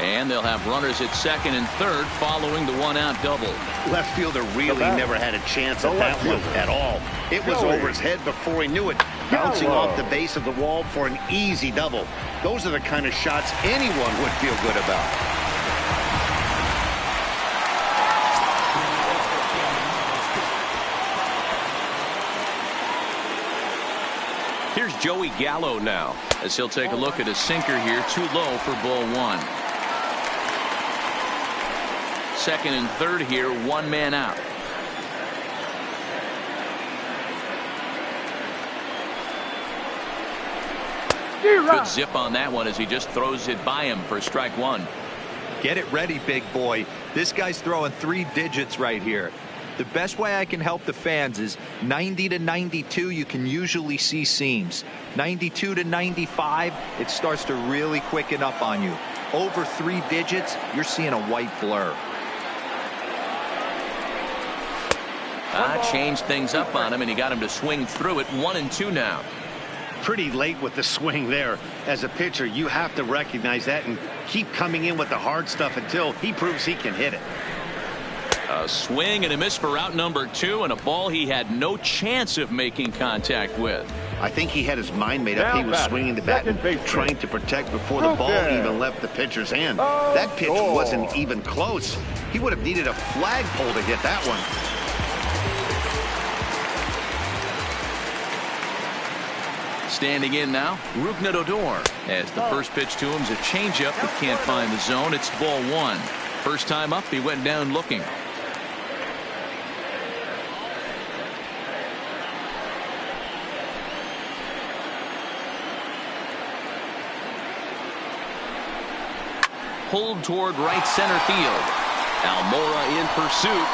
Speaker 2: And they'll have runners at second and third following the 1-out double.
Speaker 3: Left fielder really never had a chance at that one at all. It was over his head before he knew it, bouncing off the base of the wall for an easy double. Those are the kind of shots anyone would feel good about.
Speaker 2: Here's Joey Gallo now, as he'll take a look at a sinker here, too low for ball 1. Second and third here, 1 man out. Good zip on that one as he just throws it by him for strike 1.
Speaker 5: Get it ready, big boy. This guy's throwing 3 digits right here. The best way I can help the fans is 90 to 92. You can usually see seams. 92 to 95, it starts to really quicken up on you. Over 3 digits, you're seeing a white blur.
Speaker 2: Changed things up on him, and he got him to swing through it. 1-2 now.
Speaker 3: Pretty late with the swing there. As a pitcher, you have to recognize that and keep coming in with the hard stuff until he proves he can hit it.
Speaker 2: A swing and a miss for out number 2, and a ball he had no chance of making contact with.
Speaker 3: I think he had his mind made up. He was swinging the bat and trying to protect before the ball even left the pitcher's hand. That pitch wasn't even close. He would have needed a flagpole to hit that one.
Speaker 2: Standing in now, Rougned Odor, as the first pitch to him is a changeup that can't find the zone. It's ball 1. First time up, he went down looking. Pulled toward right center field. Almora in pursuit.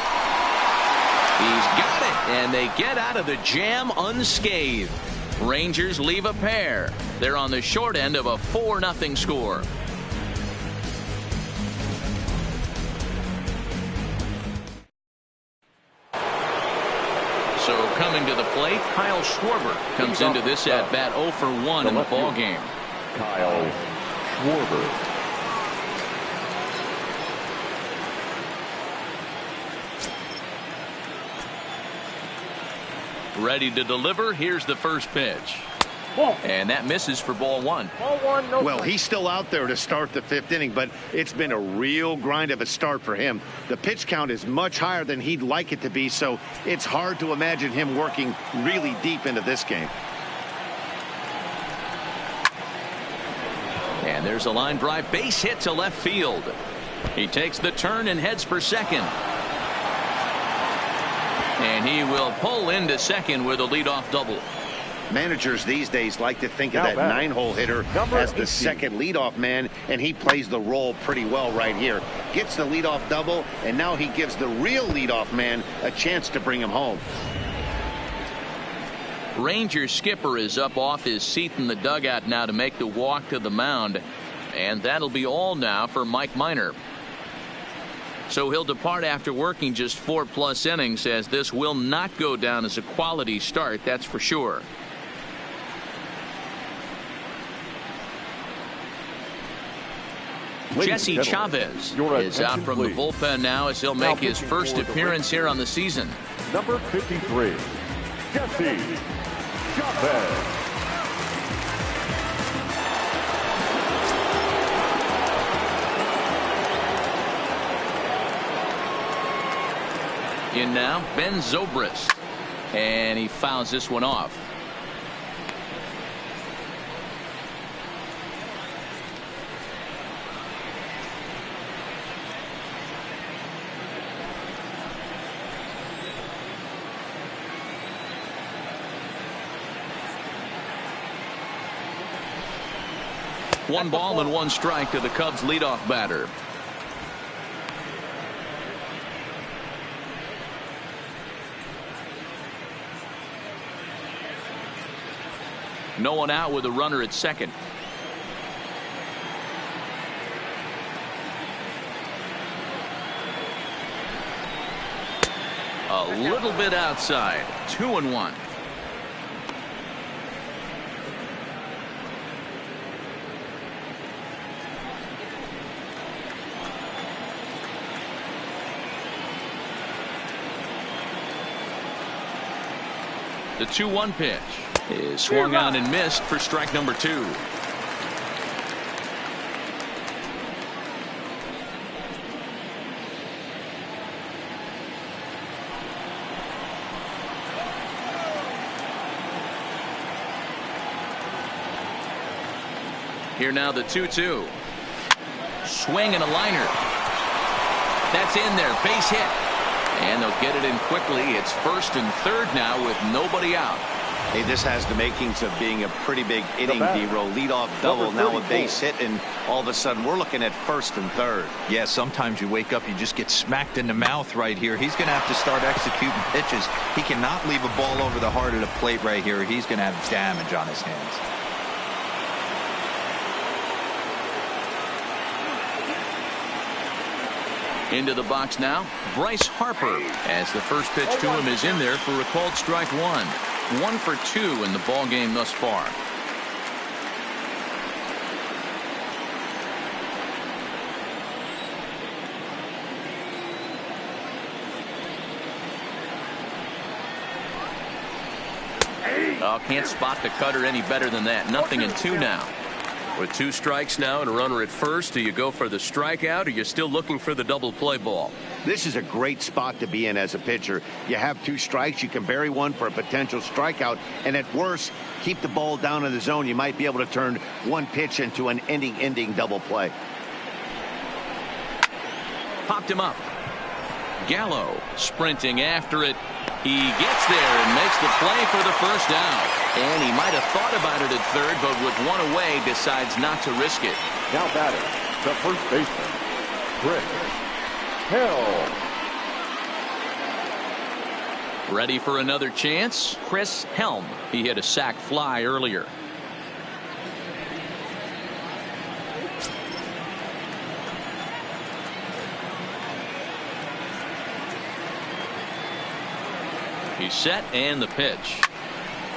Speaker 2: He's got it, and they get out of the jam unscathed. Rangers leave a pair. They're on the short end of a 4-0 score. So coming to the plate, Kyle Schwarber comes into this at bat 0 for 1 in the ball game.
Speaker 4: Kyle Schwarber.
Speaker 2: Ready to deliver. Here's the first pitch. And that misses for ball 1.
Speaker 3: Well, he's still out there to start the 5th inning, but it's been a real grind of a start for him. The pitch count is much higher than he'd like it to be, so it's hard to imagine him working really deep into this game.
Speaker 2: And there's a line drive base hit to left field. He takes the turn and heads for second. And he will pull into second with a leadoff double.
Speaker 3: Managers these days like to think of that 9-hole hitter as the second leadoff man, and he plays the role pretty well right here. Gets the leadoff double, and now he gives the real leadoff man a chance to bring him home.
Speaker 2: Ranger skipper is up off his seat in the dugout now to make the walk to the mound. And that'll be all now for Mike Minor. So he'll depart after working just 4+ innings, as this will not go down as a quality start, that's for sure. Jesse Chavez is out from the bullpen now as he'll make his first appearance here on the season.
Speaker 4: Number 53, Jesse Chavez.
Speaker 2: In now, Ben Zobrist. And he fouls this one off. One ball and one strike to the Cubs leadoff batter. No one out with a runner at second. A little bit outside. 2-1. The 2-1 pitch is swung on and missed for strike number 2. Here now the 2-2. Swing and a liner. That's in there. Base hit. And they'll get it in quickly. It's first and third now with nobody out.
Speaker 3: Hey, this has the makings of being a pretty big inning, D-Roll. Leadoff double, now a base hit, and all of a sudden we're looking at first and third.
Speaker 5: Yeah, sometimes you wake up, you just get smacked in the mouth right here. He's going to have to start executing pitches. He cannot leave a ball over the heart of the plate right here. He's going to have damage on his hands.
Speaker 2: Into the box now, Bryce Harper, as the first pitch to him is in there for a called strike 1. 1 for 2 in the ball game thus far. Oh, can't spot the cutter any better than that. 0-2 now.
Speaker 7: With 2 strikes now and a runner at first, do you go for the strikeout or you're still looking for the double play ball?
Speaker 3: This is a great spot to be in as a pitcher. You have 2 strikes. You can bury one for a potential strikeout. And at worst, keep the ball down in the zone. You might be able to turn one pitch into an ending double play.
Speaker 2: Popped him up. Gallo sprinting after it. He gets there and makes the play for the first down. And he might have thought about it at third, but with one away, decides not to risk it.
Speaker 4: Now batting, the first baseman, Chris Helm.
Speaker 2: Ready for another chance? Chris Helm. He hit a sac fly earlier. He's set and the pitch.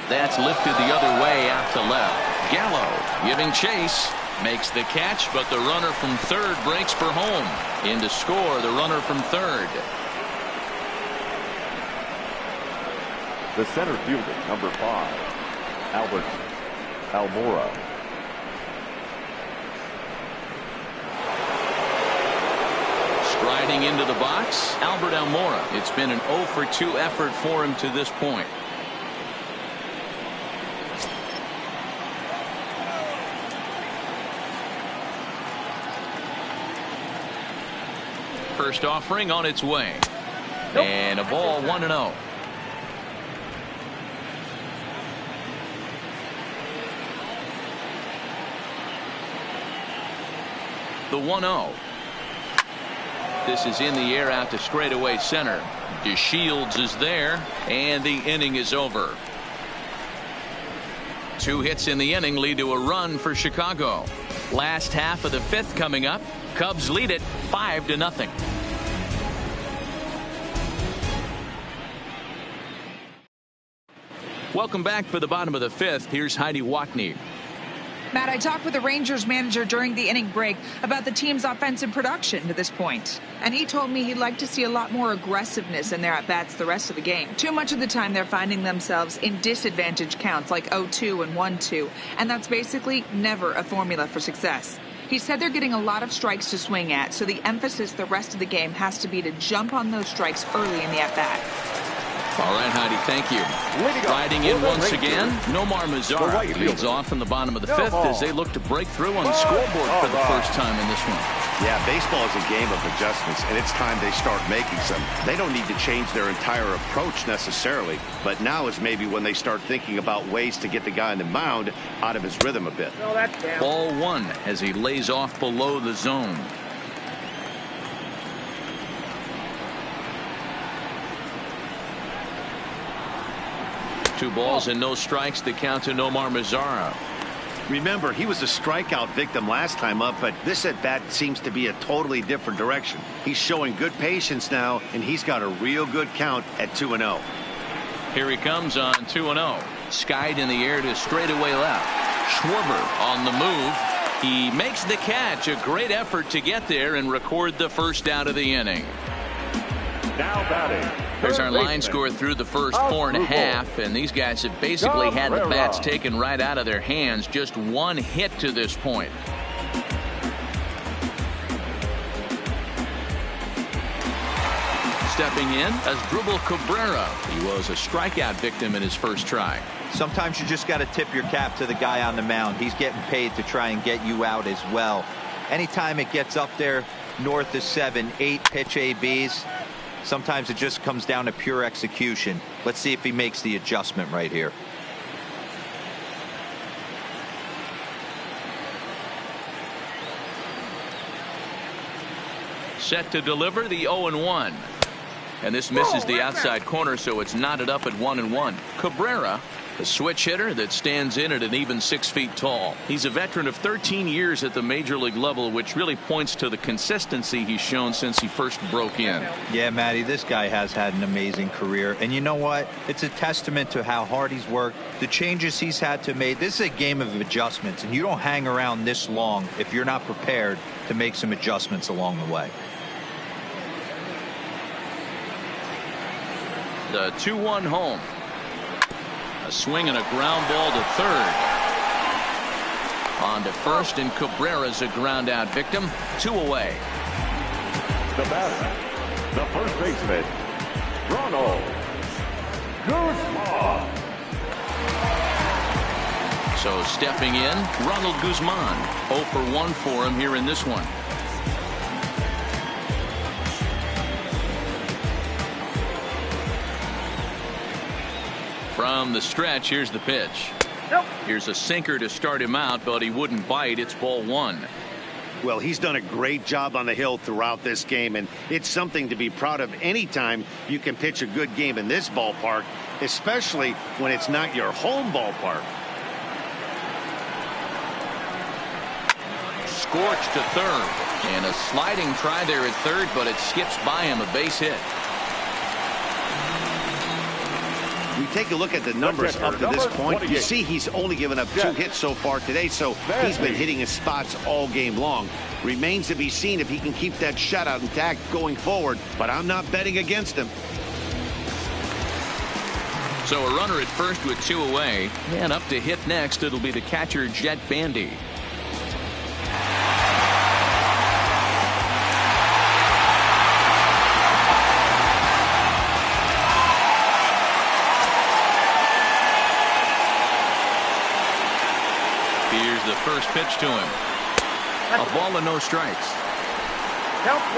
Speaker 2: That's lifted the other way out to left. Gallo giving chase. Makes the catch, but the runner from third breaks for home. In to score the runner from third.
Speaker 4: The center fielder, number 5, Albert Almora.
Speaker 2: Striding into the box, Albert Almora. It's been an 0 for 2 effort for him to this point. First offering on its way. And a ball 1-0. The 1-0. This is in the air out to straightaway center. DeShields is there, and the inning is over. 2 hits in the inning lead to a run for Chicago. Last half of the 5th coming up. Cubs lead it 5-0. Welcome back for the bottom of the 5th. Here's Heidi Watney.
Speaker 6: Matt, I talked with the Rangers manager during the inning break about the team's offensive production to this point. And he told me he'd like to see a lot more aggressiveness in their at-bats the rest of the game. Too much of the time they're finding themselves in disadvantage counts like 0-2 and 1-2. And that's basically never a formula for success. He said they're getting a lot of strikes to swing at, so the emphasis the rest of the game has to be to jump on those strikes early in the at-bat.
Speaker 2: All right, Heidi, thank you. Riding in once again, Nomar Mazara leads off in the bottom of the fifth as they look to break through on the scoreboard for the first time in this one.
Speaker 3: Yeah, baseball is a game of adjustments, and it's time they start making some. They don't need to change their entire approach necessarily, but now is maybe when they start thinking about ways to get the guy on the mound out of his rhythm a bit.
Speaker 2: Ball one as he lays off below the zone. Two balls and no strikes to count to Nomar Mazara.
Speaker 3: Remember, he was a strikeout victim last time up, but this at-bat seems to be a totally different direction. He's showing good patience now, and he's got a real good count at 2-0.
Speaker 2: Here he comes on 2-0. Skied in the air to straightaway left. Schwarber on the move. He makes the catch. A great effort to get there and record the first out of the inning.
Speaker 4: Now batting.
Speaker 2: There's our line score through the first 4.5, and these guys have basically had the bats taken right out of their hands. Just one hit to this point. Stepping in as Asdrubal Cabrera. He was a strikeout victim in his first try.
Speaker 5: Sometimes you just got to tip your cap to the guy on the mound. He's getting paid to try and get you out as well. Anytime it gets up there north of 7, 8 pitch ABs, sometimes it just comes down to pure execution. Let's see if he makes the adjustment right here.
Speaker 2: Set to deliver the 0-1. And this misses the outside corner, so it's knotted up at 1-1. Cabrera, a switch hitter that stands in at an even 6 feet tall. He's a veteran of 13 years at the major league level, which really points to the consistency he's shown since he first broke in.
Speaker 5: Yeah, Matty, this guy has had an amazing career. And you know what? It's a testament to how hard he's worked, the changes he's had to make. This is a game of adjustments, and you don't hang around this long if you're not prepared to make some adjustments along the way.
Speaker 2: The 2-1 home. A swing and a ground ball to third. On to first, and Cabrera's a ground out victim. 2 away.
Speaker 4: The batter, the first baseman, Ronald Guzman.
Speaker 2: So stepping in, Ronald Guzman. 0 for 1 for him here in this one. From the stretch, here's the pitch. Here's a sinker to start him out, but he wouldn't bite. It's ball 1.
Speaker 3: Well, he's done a great job on the hill throughout this game, and it's something to be proud of anytime you can pitch a good game in this ballpark, especially when it's not your home ballpark.
Speaker 2: Scorched to third, and a sliding try there at third, but it skips by him, a base hit.
Speaker 3: We take a look at the numbers up to this point. You see he's only given up 2 hits so far today, so he's been hitting his spots all game long. Remains to be seen if he can keep that shutout intact going forward, but I'm not betting against him.
Speaker 2: So a runner at first with 2 away, and up to hit next, it'll be the catcher Jet Bandy. The first pitch to him. A ball and no strikes.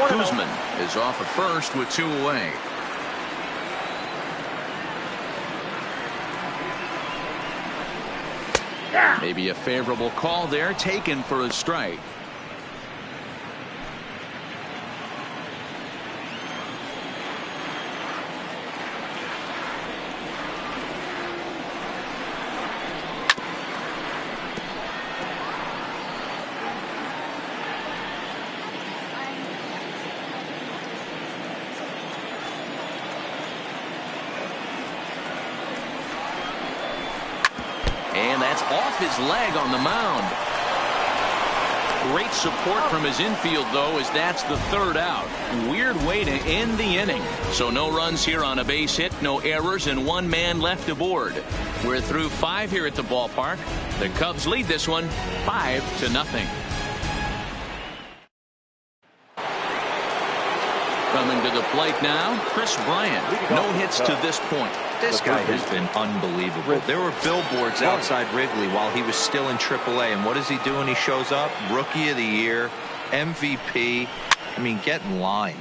Speaker 2: Guzman is off at first with 2 away. Maybe a favorable call there, taken for a strike. That's off his leg on the mound. Great support from his infield, though, as that's the third out. Weird way to end the inning. So no runs here on a base hit, no errors, and one man left aboard. We're through 5 here at the ballpark. The Cubs lead this one 5-0. Coming to the plate now, Chris Bryant. No hits to this point.
Speaker 5: This guy has been unbelievable. There were billboards outside Wrigley while he was still in AAA, and what does he do when he shows up? Rookie of the Year, MVP. I mean, get in line.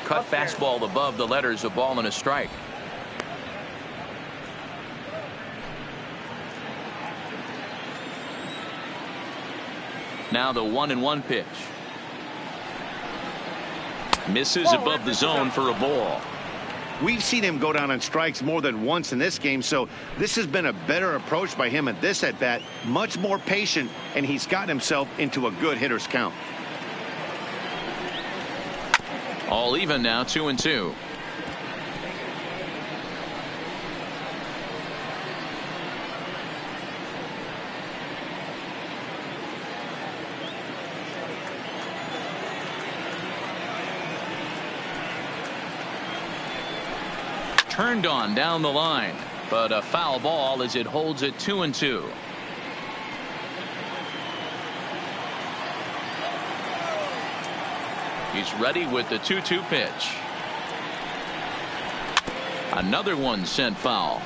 Speaker 2: Cut fastball above the letters, a ball and a strike. Now the 1-1 pitch. Misses above the zone for a ball.
Speaker 3: We've seen him go down on strikes more than once in this game, so this has been a better approach by him at this at-bat. Much more patient, and he's gotten himself into a good hitter's count.
Speaker 2: All even now, 2-2. Turned on down the line, but a foul ball as it holds it 2-2. He's ready with the 2-2 pitch. Another one sent foul.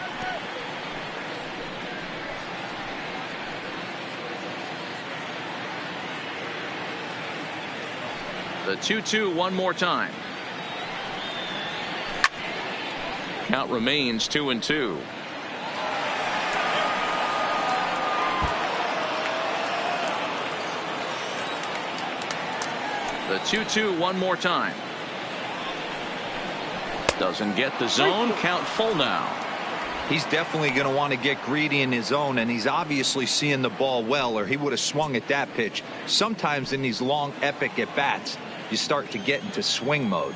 Speaker 2: The 2-2 one more time. Count remains 2-2. The 2-2 one more time. Doesn't get the zone. Count full now.
Speaker 5: He's definitely going to want to get greedy in his zone, and he's obviously seeing the ball well, or he would have swung at that pitch. Sometimes in these long epic at bats, you start to get into swing mode.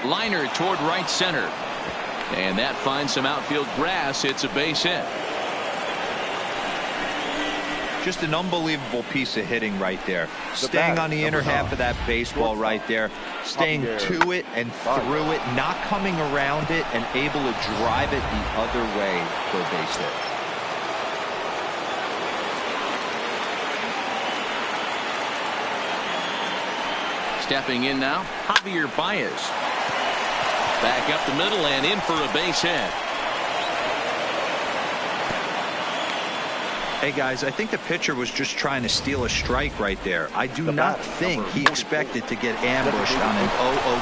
Speaker 2: Liner toward right center, and that finds some outfield grass. It's a base hit.
Speaker 5: Just an unbelievable piece of hitting right there. Staying on the inner half of that baseball right there, staying to it and through it, not coming around it, and able to drive it the other way for a base hit.
Speaker 2: Stepping in now, Javier Baez. Back up the middle and in for a base hit.
Speaker 5: Hey guys, I think the pitcher was just trying to steal a strike right there. I do not think he expected to get ambushed on an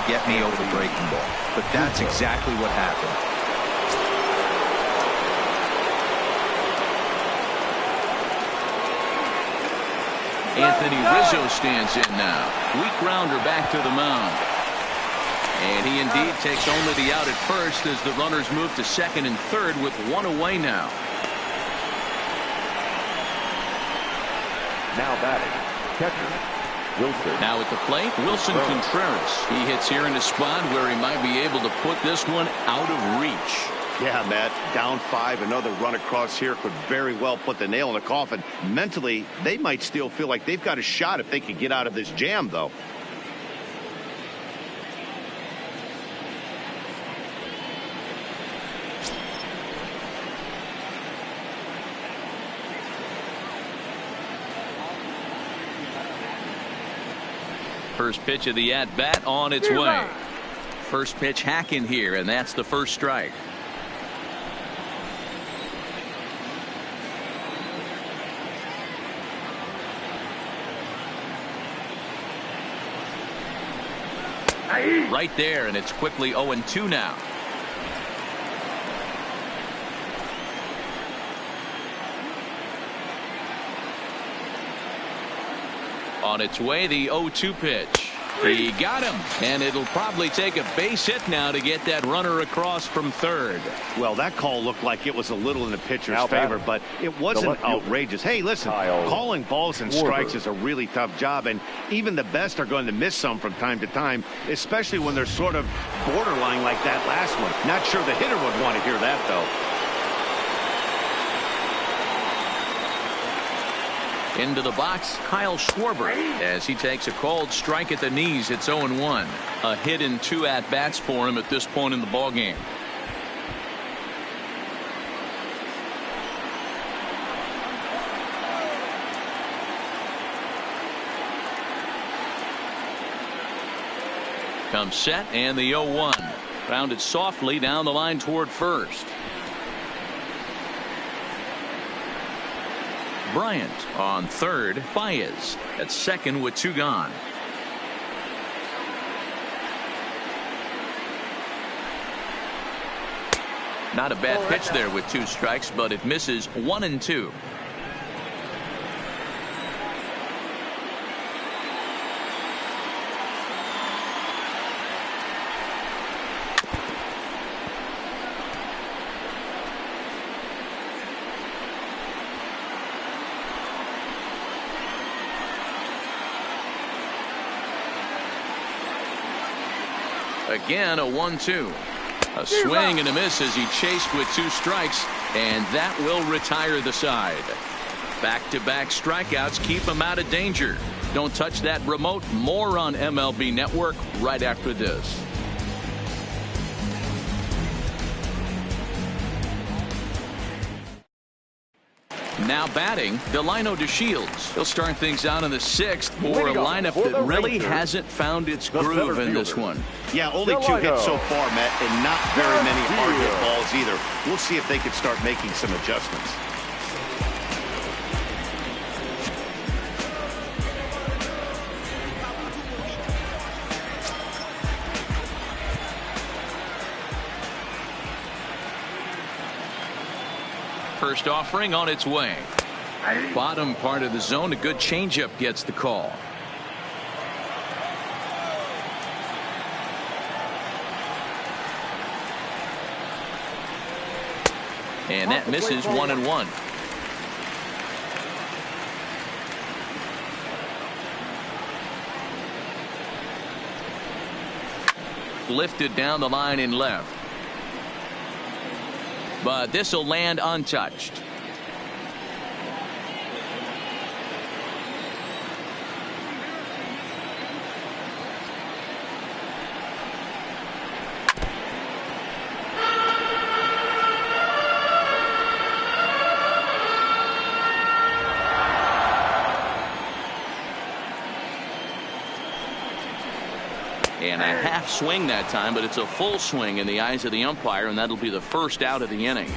Speaker 5: get me over breaking ball, but that's exactly what happened.
Speaker 2: Anthony Rizzo stands in now. Weak grounder back to the mound. And he indeed takes only the out at first as the runners move to second and third with one away now.
Speaker 4: Now batting, catcher, Wilson.
Speaker 2: Now at the plate, Wilson Contreras. He hits here in a spot where he might be able to put this one out of reach.
Speaker 3: Yeah, Matt, down 5, another run across here could very well put the nail in the coffin. Mentally, they might still feel like they've got a shot if they could get out of this jam, though.
Speaker 2: First pitch of the at-bat on its way. First pitch hack in here, and that's the first strike. Right there, and it's quickly 0-2 now. On its way, the 0-2 pitch. He got him, and it'll probably take a base hit now to get that runner across from third.
Speaker 3: Well, that call looked like it was a little in the pitcher's
Speaker 4: Now
Speaker 3: favor,
Speaker 4: batting.
Speaker 3: but it wasn't outrageous. Hey, listen,
Speaker 4: Kyle
Speaker 3: calling balls and
Speaker 4: Schwarber.
Speaker 3: strikes is a really tough job, and even the best are going to miss some from time to time, especially when they're sort of borderline like that last one. Not sure the hitter would want to hear that, though.
Speaker 2: Into the box, Kyle Schwarber, as he takes a called strike at the knees. It's 0-1. A hit in 2 at-bats for him at this point in the ballgame. Comes set, and the 0-1. Rounded softly down the line toward first. Bryant on third. Baez at second with 2 gone. Not a bad pitch there with 2 strikes, but it misses 1-2. Again, a 1-2. A swing and a miss as he chased with 2 strikes, and that will retire the side. Back-to-back strikeouts keep him out of danger. Don't touch that remote. More on MLB Network right after this. Now batting, Delino DeShields. He'll start things out in the 6th for a lineup that really hasn't found its groove in this one.
Speaker 3: Yeah, only 2 hits so far, Matt, and not very many hard hit balls either. We'll see if they can start making some adjustments.
Speaker 2: First offering on its way. Bottom part of the zone. A good changeup gets the call. And that misses 1-1. Lifted down the line in left. But this will land untouched. And a half swing that time, but it's a full swing in the eyes of the umpire, and that'll be the first out of the inning.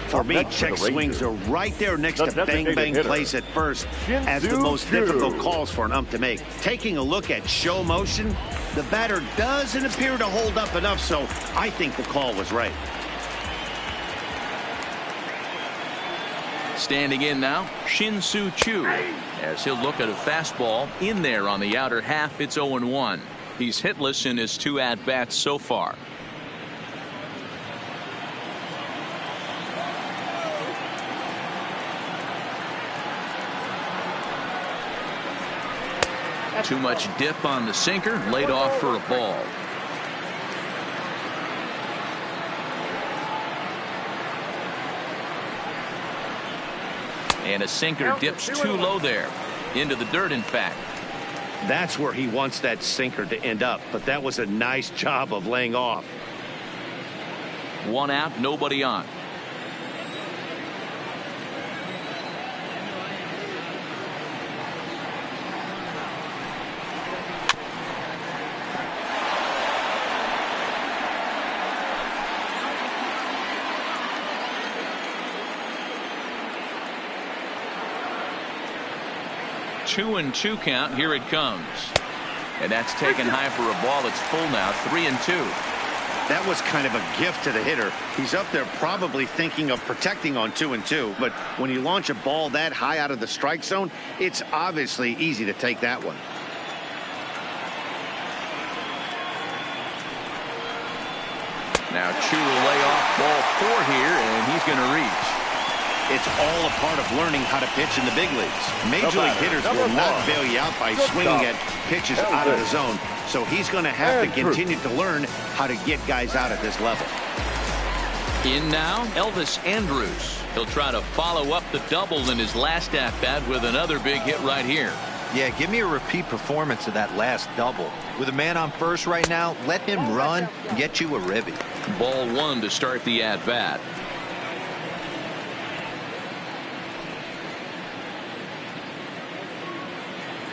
Speaker 3: For me, check swings are right there next to bang-bang plays at first as the most difficult calls for an ump to make. Taking a look at show motion, the batter doesn't appear to hold up enough, so I think the call was right.
Speaker 2: Standing in now, Shin-Soo Choo, as he'll look at a fastball in there on the outer half. It's 0-1. He's hitless in his 2 at-bats so far. Too much dip on the sinker, laid off for a ball. And a sinker dips too low there. Into the dirt, in fact.
Speaker 3: That's where he wants that sinker to end up, but that was a nice job of laying off.
Speaker 2: 1 out, nobody on. Two and 2 count. Here it comes. And that's taken high for a ball. It's full now. 3-2.
Speaker 3: That was kind of a gift to the hitter. He's up there probably thinking of protecting on 2-2. But when you launch a ball that high out of the strike zone, it's obviously easy to take that one.
Speaker 2: Now Chu will lay off ball 4 here, and he's going to reach.
Speaker 3: It's all a part of learning how to pitch in the big leagues. Major league hitters will not bail you out by swinging at pitches out of the zone. So he's going to have to continue to learn how to get guys out at this level.
Speaker 2: In now, Elvis Andrus. He'll try to follow up the double in his last at-bat with another big hit right here.
Speaker 5: Yeah, give me a repeat performance of that last double. With a man on first right now, let him run and get you a ribby.
Speaker 2: Ball 1 to start the at-bat.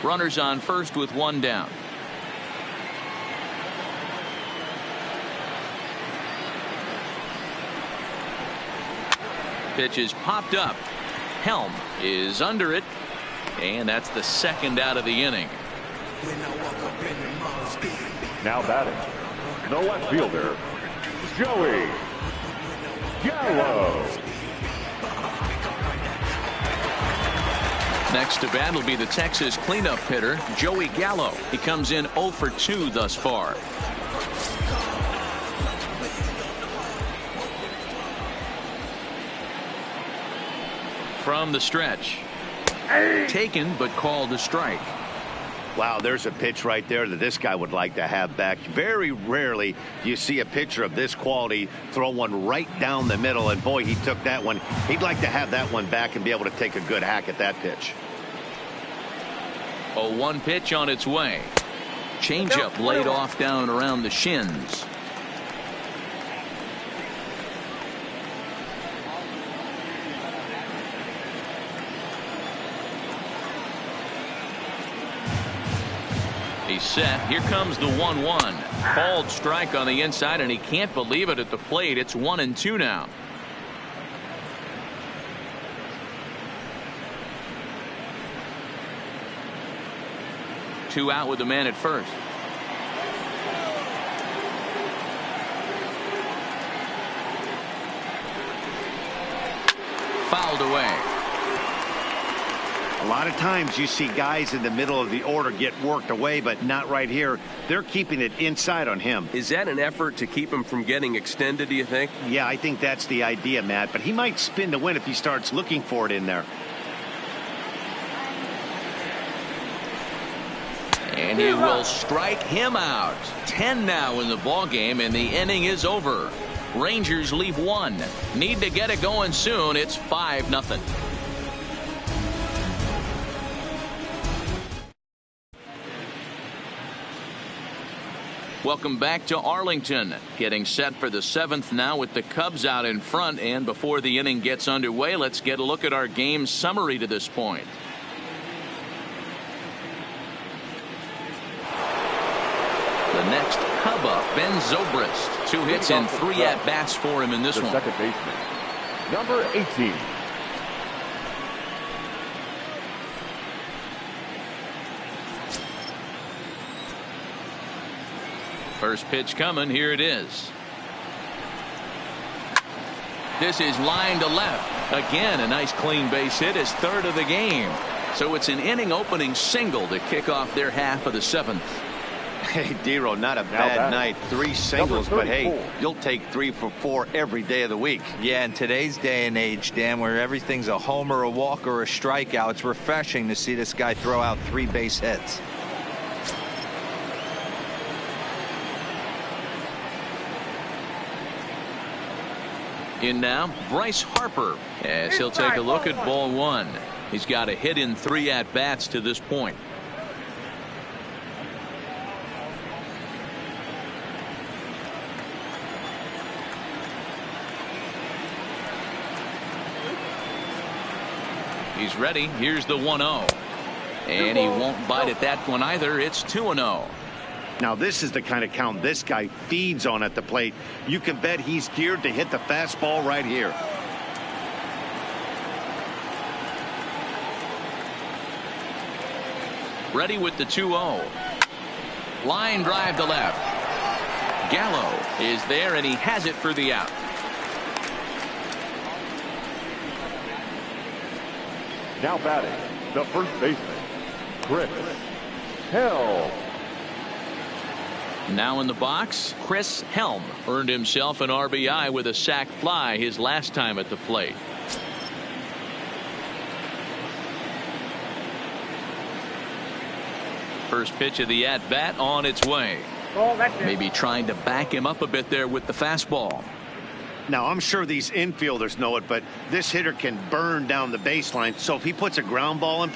Speaker 2: Runners on first with 1 down. Pitch is popped up. Helm is under it, and that's the 2nd out of the inning.
Speaker 4: Now batting, the left fielder, Joey Gallo.
Speaker 2: Next to bat will be the Texas cleanup hitter, Joey Gallo. He comes in 0 for 2 thus far. From the stretch. Taken, but called a strike.
Speaker 3: Wow, there's a pitch right there that this guy would like to have back. Very rarely do you see a pitcher of this quality throw one right down the middle, and boy, he took that one. He'd like to have that one back and be able to take a good hack at that pitch.
Speaker 2: 0-1 pitch on its way. Changeup laid off down around the shins. He's set. Here comes the 1-1. Called strike on the inside, and he can't believe it at the plate. It's 1-2 now. Two out with the man at first. Fouled away.
Speaker 3: A lot of times you see guys in the middle of the order get worked away, but not right here. They're keeping it inside on him.
Speaker 7: Is that an effort to keep him from getting extended, do you think?
Speaker 3: Yeah, I think that's the idea, Matt, but he might spin to win if he starts looking for it in there.
Speaker 2: And he will strike him out. 10 now in the ball game, and the inning is over. Rangers leave 1. Need to get it going soon. It's 5-0. Welcome back to Arlington. Getting set for the 7th now with the Cubs out in front. And before the inning gets underway, let's get a look at our game summary to this point. The next Cub up, Ben Zobrist. 2 hits and 3 at-bats for him in this one.
Speaker 4: Second baseman, number 18.
Speaker 2: First pitch coming. Here it is. This is line to left. Again, a nice clean base hit, his 3rd of the game. So it's an inning opening single to kick off their half of the 7th.
Speaker 3: Hey, Dero, not a bad night. 3 singles, but hey, you'll take 3 for 4 every day of the week.
Speaker 5: Yeah, in today's day and age, Dan, where everything's a homer, a walk, or a strikeout, it's refreshing to see this guy throw out 3 base hits.
Speaker 2: In now, Bryce Harper, as he'll take a look at ball 1. He's got a hit in 3 at-bats to this point. He's ready. Here's the 1-0. And he won't bite at that one either. It's 2-0.
Speaker 3: Now this is the kind of count this guy feeds on at the plate. You can bet he's geared to hit the fastball right here.
Speaker 2: Ready with the 2-0. Line drive to left. Gallo is there, and he has it for the out.
Speaker 4: Now batting, the first baseman, Chris Hill.
Speaker 2: Now in the box, Chris Helm earned himself an RBI with a sac fly his last time at the plate. First pitch of the at-bat on its way. Maybe trying to back him up a bit there with the fastball.
Speaker 3: Now, I'm sure these infielders know it, but this hitter can burn down the baseline. So if he puts a ground ball in play,